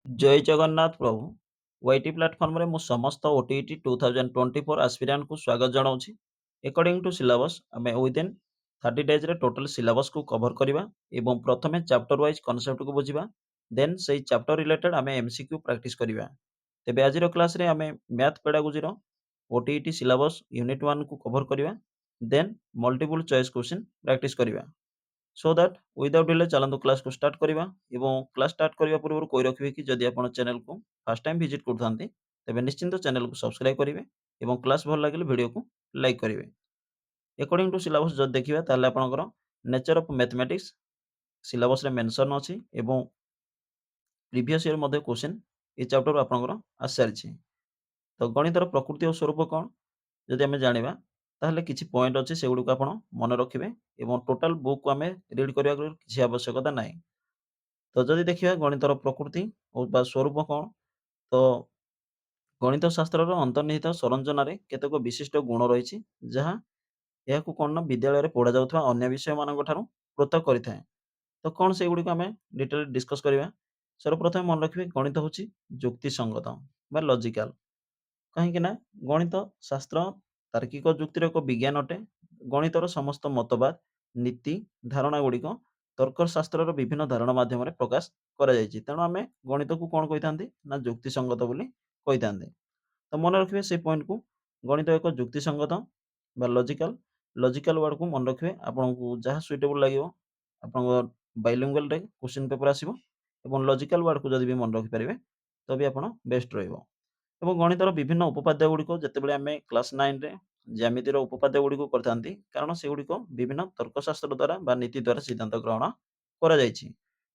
ଜୟ ଜଗନ୍ନାଥ ପ୍ରଭୁ। ୱାଇଟି ପ୍ଲାଟଫର୍ମରେ ମୁଁ ସମସ୍ତ OTET 2024 ଆସ୍ପିରାଣ୍ଟକୁ ସ୍ୱାଗତ ଜଣାଉଛି। ଏକର୍ଡିଂ ଟୁ ସିଲାବସ୍ ଆମେ ୱିଦିନ୍ 30 ଡେଜ୍ରେ ଟୋଟାଲ ସିଲାବସ୍କୁ କଭର କରିବା ଏବଂ ପ୍ରଥମେ ଚାପ୍ଟର ୱାଇଜ୍ କନସେପ୍ଟକୁ ବୁଝିବା। ଦେନ୍ ସେଇ ଚାପ୍ଟର ରିଲେଟେଡ୍ ଆମେ MCQ ପ୍ରାକ୍ଟିସ୍ କରିବା। ତେବେ ଆଜିର କ୍ଲାସରେ ଆମେ ମ୍ୟାଥ୍ ପେଡାଗୋଜିର OTET ସିଲାବସ୍ ୟୁନିଟ୍ 1କୁ କଭର କରିବା। Then multiple choice question practice କରିବା। ସୋ ଦ୍ୟାଟ୍ ୱିଦାଉଟ୍ ଡିଲେ ଚାଲନ୍ତୁ କ୍ଲାସକୁ ଷ୍ଟାର୍ଟ କରିବା ଏବଂ କ୍ଲାସ୍ ଷ୍ଟାର୍ଟ କରିବା ପୂର୍ବରୁ କହି ରଖିବେ କି ଯଦି ଆପଣ ଚ୍ୟାନେଲକୁ ଫାର୍ଷ୍ଟ ଟାଇମ୍ ଭିଜିଟ୍ କରୁଥାନ୍ତି ତେବେ ନିଶ୍ଚିନ୍ତ ଚ୍ୟାନେଲକୁ ସବସ୍କ୍ରାଇବ୍ କରିବେ ଏବଂ କ୍ଲାସ୍ ଭଲ ଲାଗିଲେ ଭିଡ଼ିଓକୁ ଲାଇକ୍ କରିବେ। ଏକର୍ଡିଂ ଟୁ ସିଲାବସ୍ ଯଦି ଦେଖିବା ତାହେଲେ ଆପଣଙ୍କର ନେଚର ଅଫ୍ ମ୍ୟାଥମେଟିକ୍ସ ସିଲାବସ୍ରେ ମେନସନ୍ ଅଛି ଏବଂ ପ୍ରିଭିୟସ୍ ଇୟର ମଧ୍ୟ କ୍ୱେଶ୍ଚିନ୍ ଏ ଚାପ୍ଟରରୁ ଆପଣଙ୍କର ଆସିସାରିଛି। ତ ଗଣିତର ପ୍ରକୃତି ଓ ସ୍ୱରୂପ କ'ଣ ଯଦି ଆମେ ଜାଣିବା ତାହେଲେ କିଛି ପଏଣ୍ଟ ଅଛି ସେଗୁଡ଼ିକୁ ଆପଣ ମନେ ରଖିବେ ଏବଂ ଟୋଟାଲ ବୁକ୍କୁ ଆମେ ରିଡ୍ କରିବାକୁ କିଛି ଆବଶ୍ୟକତା ନାହିଁ। ତ ଯଦି ଦେଖିବା ଗଣିତର ପ୍ରକୃତି ବା ସ୍ୱରୂପ କ'ଣ, ତ ଗଣିତ ଶାସ୍ତ୍ରର ଅନ୍ତର୍ନିହିତ ସଂରଚନାରେ କେତେକ ବିଶିଷ୍ଟ ଗୁଣ ରହିଛି ଯାହା ଏହାକୁ କ'ଣ ନା ବିଦ୍ୟାଳୟରେ ପଢ଼ାଯାଉଥିବା ଅନ୍ୟ ବିଷୟମାନଙ୍କ ଠାରୁ ପୃଥକ କରିଥାଏ। ତ କ'ଣ ସେଗୁଡ଼ିକୁ ଆମେ ଡିଟେଲରେ ଡିସ୍କସ୍ କରିବା। ସର୍ବପ୍ରଥମେ ମନେ ରଖିବେ ଗଣିତ ହେଉଛି ଯୁକ୍ତିସଙ୍ଗତ ବା ଲଜିକାଲ। କାହିଁକି ନା ଗଣିତ ଶାସ୍ତ୍ର ତାର୍କିକ ଯୁକ୍ତିର ଏକ ବିଜ୍ଞାନ ଅଟେ। ଗଣିତର ସମସ୍ତ ମତବାଦ, ନୀତି, ଧାରଣାଗୁଡ଼ିକ ତର୍କଶାସ୍ତ୍ରର ବିଭିନ୍ନ ଧାରଣା ମାଧ୍ୟମରେ ପ୍ରକାଶ କରାଯାଇଛି। ତେଣୁ ଆମେ ଗଣିତକୁ କ'ଣ କହିଥାନ୍ତି ନା ଯୁକ୍ତିସଙ୍ଗତ ବୋଲି କହିଥାନ୍ତି। ତ ମନେ ରଖିବେ ସେଇ ପଏଣ୍ଟକୁ, ଗଣିତ ଏକ ଯୁକ୍ତିସଙ୍ଗତ ବା ଲଜିକାଲ। ଲଜିକାଲ ୱାର୍ଡକୁ ମନେ ରଖିବେ, ଆପଣଙ୍କୁ ଯାହା ସୁଇଟେବୁଲ ଲାଗିବ ଆପଣଙ୍କ ବାଇଲିଙ୍ଗୁଆଲରେ କ୍ୱେଶ୍ଚିନ୍ ପେପର ଆସିବ ଏବଂ ଲଜିକାଲ ୱାର୍ଡକୁ ଯଦି ବି ମନେ ରଖିପାରିବେ ତ ବି ଆପଣ ବେଷ୍ଟ ରହିବ। ଏବଂ ଗଣିତର ବିଭିନ୍ନ ଉପପାଦ୍ୟ ଗୁଡ଼ିକ ଯେତେବେଳେ ଆମେ କ୍ଲାସ୍ 9ରେ ଜ୍ୟାମିତିର ଉପପାଦ୍ୟ ଗୁଡ଼ିକୁ କରିଥାନ୍ତି କାରଣ ସେଗୁଡ଼ିକ ବିଭିନ୍ନ ତର୍କଶାସ୍ତ୍ର ଦ୍ୱାରା ବା ନୀତି ଦ୍ୱାରା ସିଦ୍ଧାନ୍ତ ଗ୍ରହଣ କରାଯାଇଛି।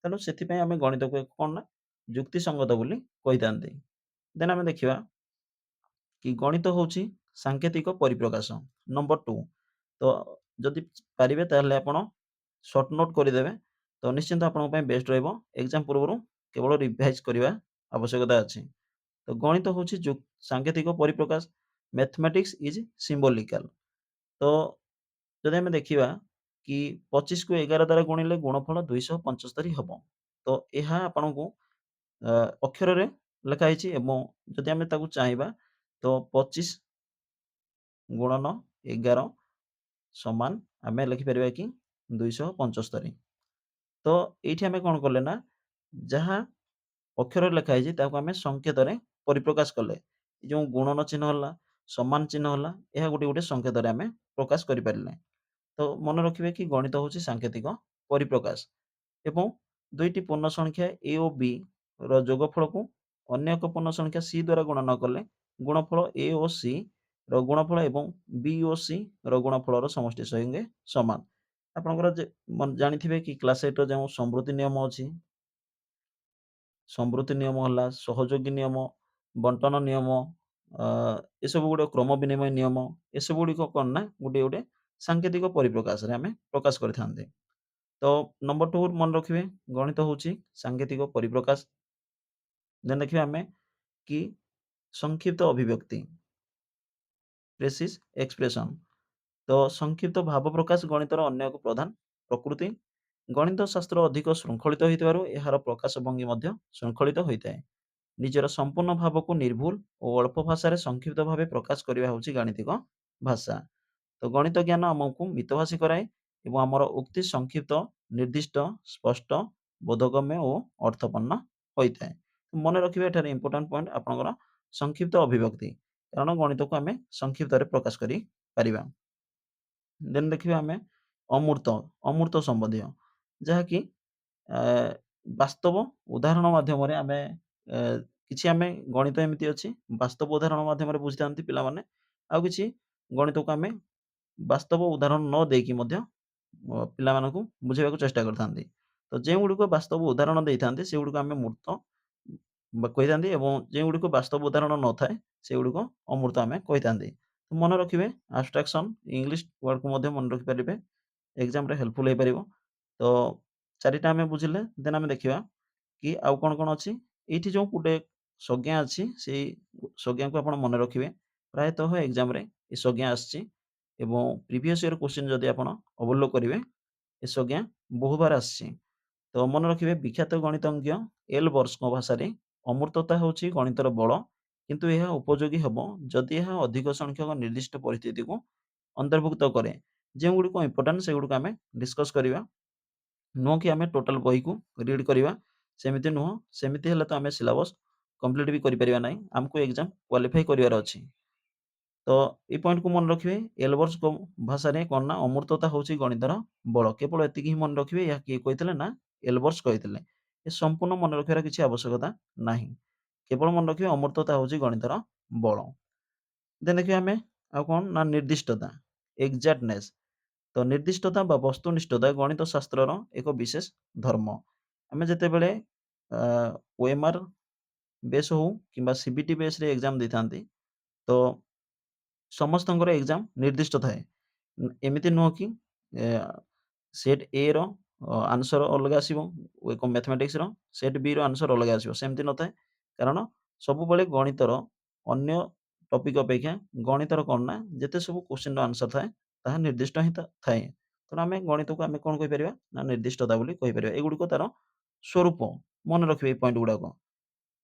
ତେଣୁ ସେଥିପାଇଁ ଆମେ ଗଣିତକୁ ଏକ କ'ଣ ନା ଯୁକ୍ତିସଙ୍ଗତ ବୋଲି କହିଥାନ୍ତି। ଦେନ୍ ଆମେ ଦେଖିବା କି ଗଣିତ ହେଉଛି ସାଙ୍କେତିକ ପରିପ୍ରକାଶ। ନମ୍ବର 2, ତ ଯଦି ପାରିବେ ତାହେଲେ ଆପଣ ସର୍ଟ ନୋଟ୍ କରିଦେବେ ତ ନିଶ୍ଚିନ୍ତ ଆପଣଙ୍କ ପାଇଁ ବେଷ୍ଟ ରହିବ। ଏକ୍ଜାମ ପୂର୍ବରୁ କେବଳ ରିଭାଇଜ କରିବା ଆବଶ୍ୟକତା ଅଛି। ତ ଗଣିତ ହେଉଛି ସାଙ୍କେତିକ ପରିପ୍ରକାଶ। Mathematics is symbolical. ତ ଯଦି ଆମେ ଦେଖିବା କି 25କୁ 11 ଦ୍ୱାରା ଗୁଣିଲେ ଗୁଣଫଳ 275 ହେବ। ତ ଏହା ଆପଣଙ୍କୁ ଅକ୍ଷରରେ ଲେଖା ହେଇଛି ଏବଂ ଯଦି ଆମେ ତାକୁ ଚାହିଁବା ତ 25 ଗୁଣନ 11 ସମାନ ଆମେ ଲେଖିପାରିବା କି 275। ତ ଏଇଠି ଆମେ କ'ଣ କଲେ ନା ଯାହା ଅକ୍ଷରରେ ଲେଖା ହେଇଛି ତାକୁ ଆମେ ସଂକେତରେ ପରିପ୍ରକାଶ କଲେ। ଯେଉଁ ଗୁଣନ ଚିହ୍ନ ହେଲା, ସମାନ ଚିହ୍ନ ହେଲା, ଏହା ଗୋଟେ ଗୋଟେ ସଂକେତରେ ଆମେ ପ୍ରକାଶ କରିପାରିଲେ। ତ ମନେ ରଖିବେ କି ଗଣିତ ହେଉଛି ସାଙ୍କେତିକ ପରିପ୍ରକାଶ ଏବଂ ଦୁଇଟି ପୂର୍ଣ୍ଣ ସଂଖ୍ୟା a ଓ b ର ଯୋଗଫଳକୁ ଅନ୍ୟ ଏକ ପୂର୍ଣ୍ଣ ସଂଖ୍ୟା c ଦ୍ୱାରା ଗୁଣନ କଲେ ଗୁଣଫଳ a ଓ c ର ଗୁଣଫଳ ଏବଂ b ଓ c ର ଗୁଣଫଳର ସମଷ୍ଟି ସଙ୍ଗେ ସମାନ। ଆପଣଙ୍କର ଜାଣିଥିବେ କି କ୍ଲାସ୍ 8ର ଯେଉଁ ସମୃଦ୍ଧି ନିୟମ ଅଛି, ସମୃଦ୍ଧି ନିୟମ ହେଲା, ସହଯୋଗୀ ନିୟମ, ବଣ୍ଟନ ନିୟମ, ଏସବୁ ଗୁଡ଼ିକ କ୍ରମ ବିନିମୟ ନିୟମ, ଏସବୁ ଗୁଡ଼ିକ କ'ଣ ନା ଗୋଟିଏ ଗୋଟେ ସାଙ୍କେତିକ ପରିପ୍ରକାଶରେ ଆମେ ପ୍ରକାଶ କରିଥାନ୍ତି। ତ ନମ୍ବର 2 ମନେ ରଖିବେ ଗଣିତ ହେଉଛି ସାଙ୍କେତିକ ପରିପ୍ରକାଶ। ଦେନ୍ ଦେଖିବା ଆମେ କି ସଂକ୍ଷିପ୍ତ ଅଭିବ୍ୟକ୍ତି ପ୍ରେସିସ୍ ଏକ୍ସପ୍ରେସନ। ତ ସଂକ୍ଷିପ୍ତ ଭାବ ପ୍ରକାଶ ଗଣିତର ଅନ୍ୟ ଏକ ପ୍ରଧାନ ପ୍ରକୃତି। ଗଣିତ ଶାସ୍ତ୍ର ଅଧିକ ଶୃଙ୍ଖଳିତ ହୋଇଥିବାରୁ ଏହାର ପ୍ରକାଶ ଭଙ୍ଗୀ ମଧ୍ୟ ଶୃଙ୍ଖଳିତ ହୋଇଥାଏ। ନିଜର ସମ୍ପୂର୍ଣ୍ଣ ଭାବକୁ ନିର୍ଭୁଲ ଓ ଅଳ୍ପ ଭାଷାରେ ସଂକ୍ଷିପ୍ତ ଭାବେ ପ୍ରକାଶ କରିବା ହେଉଛି ଗାଣିତିକ ଭାଷା। ତ ଗଣିତ ଜ୍ଞାନ ଆମକୁ ମିତଭାଷୀ କରାଏ ଏବଂ ଆମର ଉକ୍ତି ସଂକ୍ଷିପ୍ତ, ନିର୍ଦ୍ଦିଷ୍ଟ, ସ୍ପଷ୍ଟ, ବୋଧଗମ୍ୟ ଓ ଅର୍ଥପୂର୍ଣ୍ଣ ହୋଇଥାଏ। ମନେ ରଖିବେ ଏଠାରେ ଇମ୍ପୋର୍ଟାଣ୍ଟ ପଏଣ୍ଟ ଆପଣଙ୍କର ସଂକ୍ଷିପ୍ତ ଅଭିବ୍ୟକ୍ତି, କାରଣ ଗଣିତକୁ ଆମେ ସଂକ୍ଷିପ୍ତରେ ପ୍ରକାଶ କରିପାରିବା। ଦେନ୍ ଦେଖିବା ଆମେ ଅମୂର୍ତ୍ତ ସମ୍ବନ୍ଧୀୟ, ଯାହାକି ବାସ୍ତବ ଉଦାହରଣ ମାଧ୍ୟମରେ ଆମେ କିଛି ଆମେ ଗଣିତ ଏମିତି ଅଛି ବାସ୍ତବ ଉଦାହରଣ ମାଧ୍ୟମରେ ବୁଝିଥାନ୍ତି ପିଲାମାନେ, ଆଉ କିଛି ଗଣିତକୁ ଆମେ ବାସ୍ତବ ଉଦାହରଣ ନ ଦେଇକି ମଧ୍ୟ ପିଲାମାନଙ୍କୁ ବୁଝେଇବାକୁ ଚେଷ୍ଟା କରିଥାନ୍ତି। ତ ଯେଉଁଗୁଡ଼ିକ ବାସ୍ତବ ଉଦାହରଣ ଦେଇଥାନ୍ତି ସେଗୁଡ଼ିକୁ ଆମେ ମୂର୍ତ୍ତ କହିଥାନ୍ତି ଏବଂ ଯେଉଁଗୁଡ଼ିକ ବାସ୍ତବ ଉଦାହରଣ ନଥାଏ ସେଗୁଡ଼ିକ ଅମୂର୍ତ୍ତ ଆମେ କହିଥାନ୍ତି। ମନେ ରଖିବେ ଆବଷ୍ଟ୍ରାକ୍ସନ ଇଂଲିଶ ୱାର୍ଡକୁ ମଧ୍ୟ ମନେ ରଖିପାରିବେ, ଏକ୍ଜାମରେ ହେଲ୍ପଫୁଲ୍ ହେଇପାରିବ। ତ 4ଟା ଆମେ ବୁଝିଲେ। ଦେନ୍ ଆମେ ଦେଖିବା କି ଆଉ କ'ଣ କ'ଣ ଅଛି। ଏଇଠି ଯେଉଁ ଗୋଟେ ସଂଜ୍ଞା ଅଛି ସେଇ ସଂଜ୍ଞାକୁ ଆପଣ ମନେ ରଖିବେ। ପ୍ରାୟତଃ ଏକ୍ଜାମରେ ଏ ସଂଜ୍ଞା ଆସିଛି ଏବଂ ପ୍ରିଭିୟସ୍ ଇୟର କ୍ୱେଶ୍ଚିନ୍ ଯଦି ଆପଣ ଅବଲୋକ କରିବେ ଏ ସଂଜ୍ଞା ବହୁବାର ଆସିଛି। ତ ମନେ ରଖିବେ ବିଖ୍ୟାତ ଗଣିତଜ୍ଞ ଏଲ୍ ବର୍ସଙ୍କ ଭାଷାରେ ଅମୂର୍ତ୍ତତା ହେଉଛି ଗଣିତର ବଳ, କିନ୍ତୁ ଏହା ଉପଯୋଗୀ ହେବ ଯଦି ଏହା ଅଧିକ ସଂଖ୍ୟକ ନିର୍ଦ୍ଦିଷ୍ଟ ପରିସ୍ଥିତିକୁ ଅନ୍ତର୍ଭୁକ୍ତ କରେ। ଯେଉଁଗୁଡ଼ିକ ଇମ୍ପୋର୍ଟାଣ୍ଟ ସେଗୁଡ଼ିକୁ ଆମେ ଡିସ୍କସ୍ କରିବା। ନୁହଁ କି ଆମେ ଟୋଟାଲ ବହିକୁ ରିଡ୍ କରିବା, ସେମିତି ନୁହଁ। ସେମିତି ହେଲେ ତ ଆମେ ସିଲାବସ୍ କମ୍ପ୍ଲିଟ୍ ବି କରିପାରିବା ନାହିଁ। ଆମକୁ ଏକ୍ଜାମ୍ କ୍ୱାଲିଫାଇ କରିବାର ଅଛି। ତ ଏଇ ପଏଣ୍ଟକୁ ମନେ ରଖିବେ। ଏଲବର୍ସଙ୍କ ଭାଷାରେ କ'ଣ ନା ଅମୂର୍ତ୍ତତା ହେଉଛି ଗଣିତର ବଳ। କେବଳ ଏତିକି ହିଁ ମନେ ରଖିବେ। ଏହା କିଏ କହିଥିଲେ ନା ଏଲବର୍ସ କହିଥିଲେ। ଏ ସମ୍ପୂର୍ଣ୍ଣ ମନେ ରଖିବାର କିଛି ଆବଶ୍ୟକତା ନାହିଁ। କେବଳ ମନେ ରଖିବେ ଅମୂର୍ତ୍ତତା ହେଉଛି ଗଣିତର ବଳ। ଦେନ୍ ଦେଖିବା ଆମେ ଆଉ କ'ଣ ନା ନିର୍ଦ୍ଦିଷ୍ଟତା, ଏକ୍ସାକ୍ଟନେସ୍। ତ ନିର୍ଦ୍ଦିଷ୍ଟତା ବା ବସ୍ତୁନିଷ୍ଠତା ଗଣିତ ଶାସ୍ତ୍ରର ଏକ ବିଶେଷ ଧର୍ମ। ଆମେ ଯେତେବେଳେ OMR ବେସ୍ ହଉ କିମ୍ବା CBT ବେସ୍‌ରେ ଏକ୍ଜାମ୍ ଦେଇଥାନ୍ତି, ତ ସମସ୍ତଙ୍କର ଏକ୍ଜାମ୍ ନିର୍ଦ୍ଦିଷ୍ଟ ଥାଏ। ଏମିତି ନୁହଁ କି ଏ ସେଟ୍ A ର ଆନ୍ସର୍ ଅଲଗା ଆସିବ, ଏକ ମ୍ୟାଥମେଟିକ୍ସର, ସେଟ୍ B ର ଆନ୍ସର୍ ଅଲଗା ଆସିବ, ସେମିତି ନଥାଏ। କାରଣ ସବୁବେଳେ ଗଣିତର ଅନ୍ୟ ଟପିକ୍ ଅପେକ୍ଷା ଗଣିତର କ'ଣ ନା ଯେତେ ସବୁ କୋଶ୍ଚିନ୍‌ର ଆନ୍ସର୍ ଥାଏ, ତାହା ନିର୍ଦ୍ଦିଷ୍ଟ ହିଁ ଥାଏ। ତେଣୁ ଆମେ ଗଣିତକୁ ଆମେ କ'ଣ କହିପାରିବା ନା ନିର୍ଦ୍ଦିଷ୍ଟତା ବୋଲି କହିପାରିବା। ଏଗୁଡ଼ିକ ତା'ର ସ୍ୱରୂପ। ମନେ ରଖିବେ ଏଇ ପଏଣ୍ଟ ଗୁଡ଼ାକ।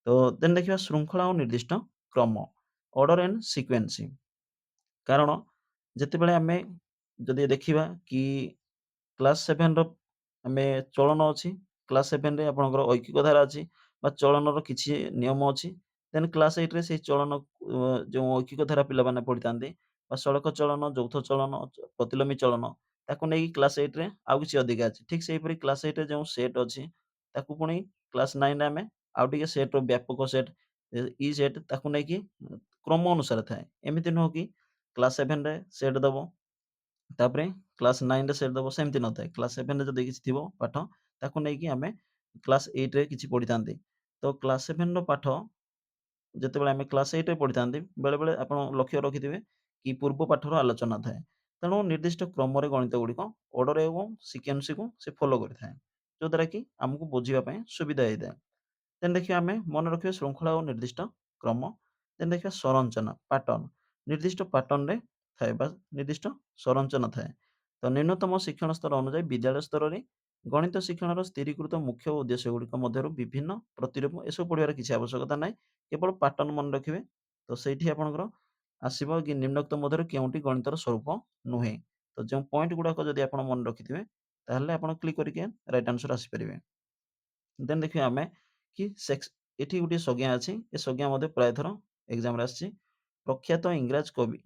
ତ ଦେନ୍ ଦେଖିବା ଶୃଙ୍ଖଳା ଓ ନିର୍ଦ୍ଦିଷ୍ଟ କ୍ରମ, ଅର୍ଡର ଆଣ୍ଡ ସିକ୍ୱେନ୍ସ। କାରଣ ଯେତେବେଳେ ଆମେ ଯଦି ଦେଖିବା କି କ୍ଲାସ୍ 7ର ଆମେ ଚଳନ ଅଛି, କ୍ଲାସ୍ 7ରେ ଆପଣଙ୍କର ଐକିକ ଧାରା ଅଛି ବା ଚଳନର କିଛି ନିୟମ ଅଛି। ଦେନ୍ କ୍ଲାସ୍ 8ରେ ସେଇ ଚଳନ ଯେଉଁ ଐକିକ ଧାରା ପିଲାମାନେ ପଢ଼ିଥାନ୍ତି ବା ସଳଖ ଚଳନ, ଯୌଥ ଚଳନ, ପ୍ରତିଲୋମୀ ଚଳନ, ତାକୁ ନେଇକି କ୍ଲାସ୍ 8ରେ ଆଉ କିଛି ଅଧିକା ଅଛି। ଠିକ୍ ସେହିପରି କ୍ଲାସ୍ 8ରେ ଯେଉଁ ସେଟ୍ ଅଛି, ତାକୁ ପୁଣି କ୍ଲାସ୍ 9ରେ ଆମେ ଆଉ ଟିକେ ସେଟ୍‌ର ବ୍ୟାପକ ସେଟ୍, ଇ ସେଟ୍, ତାକୁ ନେଇକି କ୍ରମ ଅନୁସାରେ ଥାଏ। ଏମିତି ନୁହଁ କି କ୍ଲାସ୍ 7ରେ ସେଟ୍ ଦବ, ତାପରେ କ୍ଲାସ୍ 9ରେ ସେଟ୍ ଦବ, ସେମିତି ନଥାଏ। କ୍ଲାସ୍ 7ରେ ଯଦି କିଛି ଥିବ ପାଠ, ତାକୁ ନେଇକି ଆମେ କ୍ଲାସ୍ 8ରେ କିଛି ପଢ଼ିଥାନ୍ତି। ତ କ୍ଲାସ୍ 7ର ପାଠ ଯେତେବେଳେ ଆମେ କ୍ଲାସ୍ 8ରେ ପଢ଼ିଥାନ୍ତି, ବେଳେବେଳେ ଆପଣ ଲକ୍ଷ୍ୟ ରଖିଥିବେ କି ପୂର୍ବ ପାଠର ଆଲୋଚନା ଥାଏ। ତେଣୁ ନିର୍ଦ୍ଦିଷ୍ଟ କ୍ରମରେ ଗଣିତଗୁଡ଼ିକ ଅର୍ଡର ଏବଂ ସିକ୍ୱେନ୍ସକୁ ସେ ଫଲୋ କରିଥାଏ। ଯୋଉଦ୍ୱାରା କି ଆମକୁ ବୁଝିବା ପାଇଁ ସୁବିଧା ହେଇଥାଏ। ଦେନ୍ ଦେଖିବା ଆମେ ମନେ ରଖିବା ଶୃଙ୍ଖଳା ଓ ନିର୍ଦ୍ଦିଷ୍ଟ କ୍ରମ। ଦେନ୍ ଦେଖିବା ସଂରଚନା, ପାଟର୍ନ। ନିର୍ଦ୍ଦିଷ୍ଟ ପାଟର୍ନରେ ଥାଏ ବା ନିର୍ଦ୍ଦିଷ୍ଟ ସଂରଚନା ଥାଏ। ତ ନ୍ୟୁନତମ ଶିକ୍ଷଣ ସ୍ତର ଅନୁଯାୟୀ ବିଦ୍ୟାଳୟ ସ୍ତରରେ ଗଣିତ ଶିକ୍ଷଣର ସ୍ଥିରୀକୃତ ମୁଖ୍ୟ ଉଦ୍ଦେଶ୍ୟଗୁଡ଼ିକ ମଧ୍ୟରୁ ବିଭିନ୍ନ ପ୍ରତିରୂପ ଏସବୁ ପଢ଼ିବାର କିଛି ଆବଶ୍ୟକତା ନାହିଁ। କେବଳ ପାଟର୍ନ ମନେ ରଖିବେ। ତ ସେଇଠି ଆପଣଙ୍କର ଆସିବ କି ନିମ୍ନୋକ୍ତ ମଧ୍ୟରୁ କେଉଁଟି ଗଣିତର ସ୍ୱରୂପ ନୁହେଁ। ତ ଯେଉଁ ପଏଣ୍ଟ ଗୁଡ଼ାକ ଯଦି ଆପଣ ମନେ ରଖିଥିବେ, ତାହେଲେ ଆପଣ କ୍ଲିକ୍ କରିକି ରାଇଟ୍ ଆନ୍ସର୍ ଆସିପାରିବେ। ଦେନ୍ ଦେଖିବା ଆମେ କି ଏଠି ଗୋଟିଏ ସଂଜ୍ଞା ଅଛି। ଏ ସଂଜ୍ଞା ମଧ୍ୟ ପ୍ରାୟ ଥର ଏକ୍ଜାମ୍‌ରେ ଆସିଛି। ପ୍ରଖ୍ୟାତ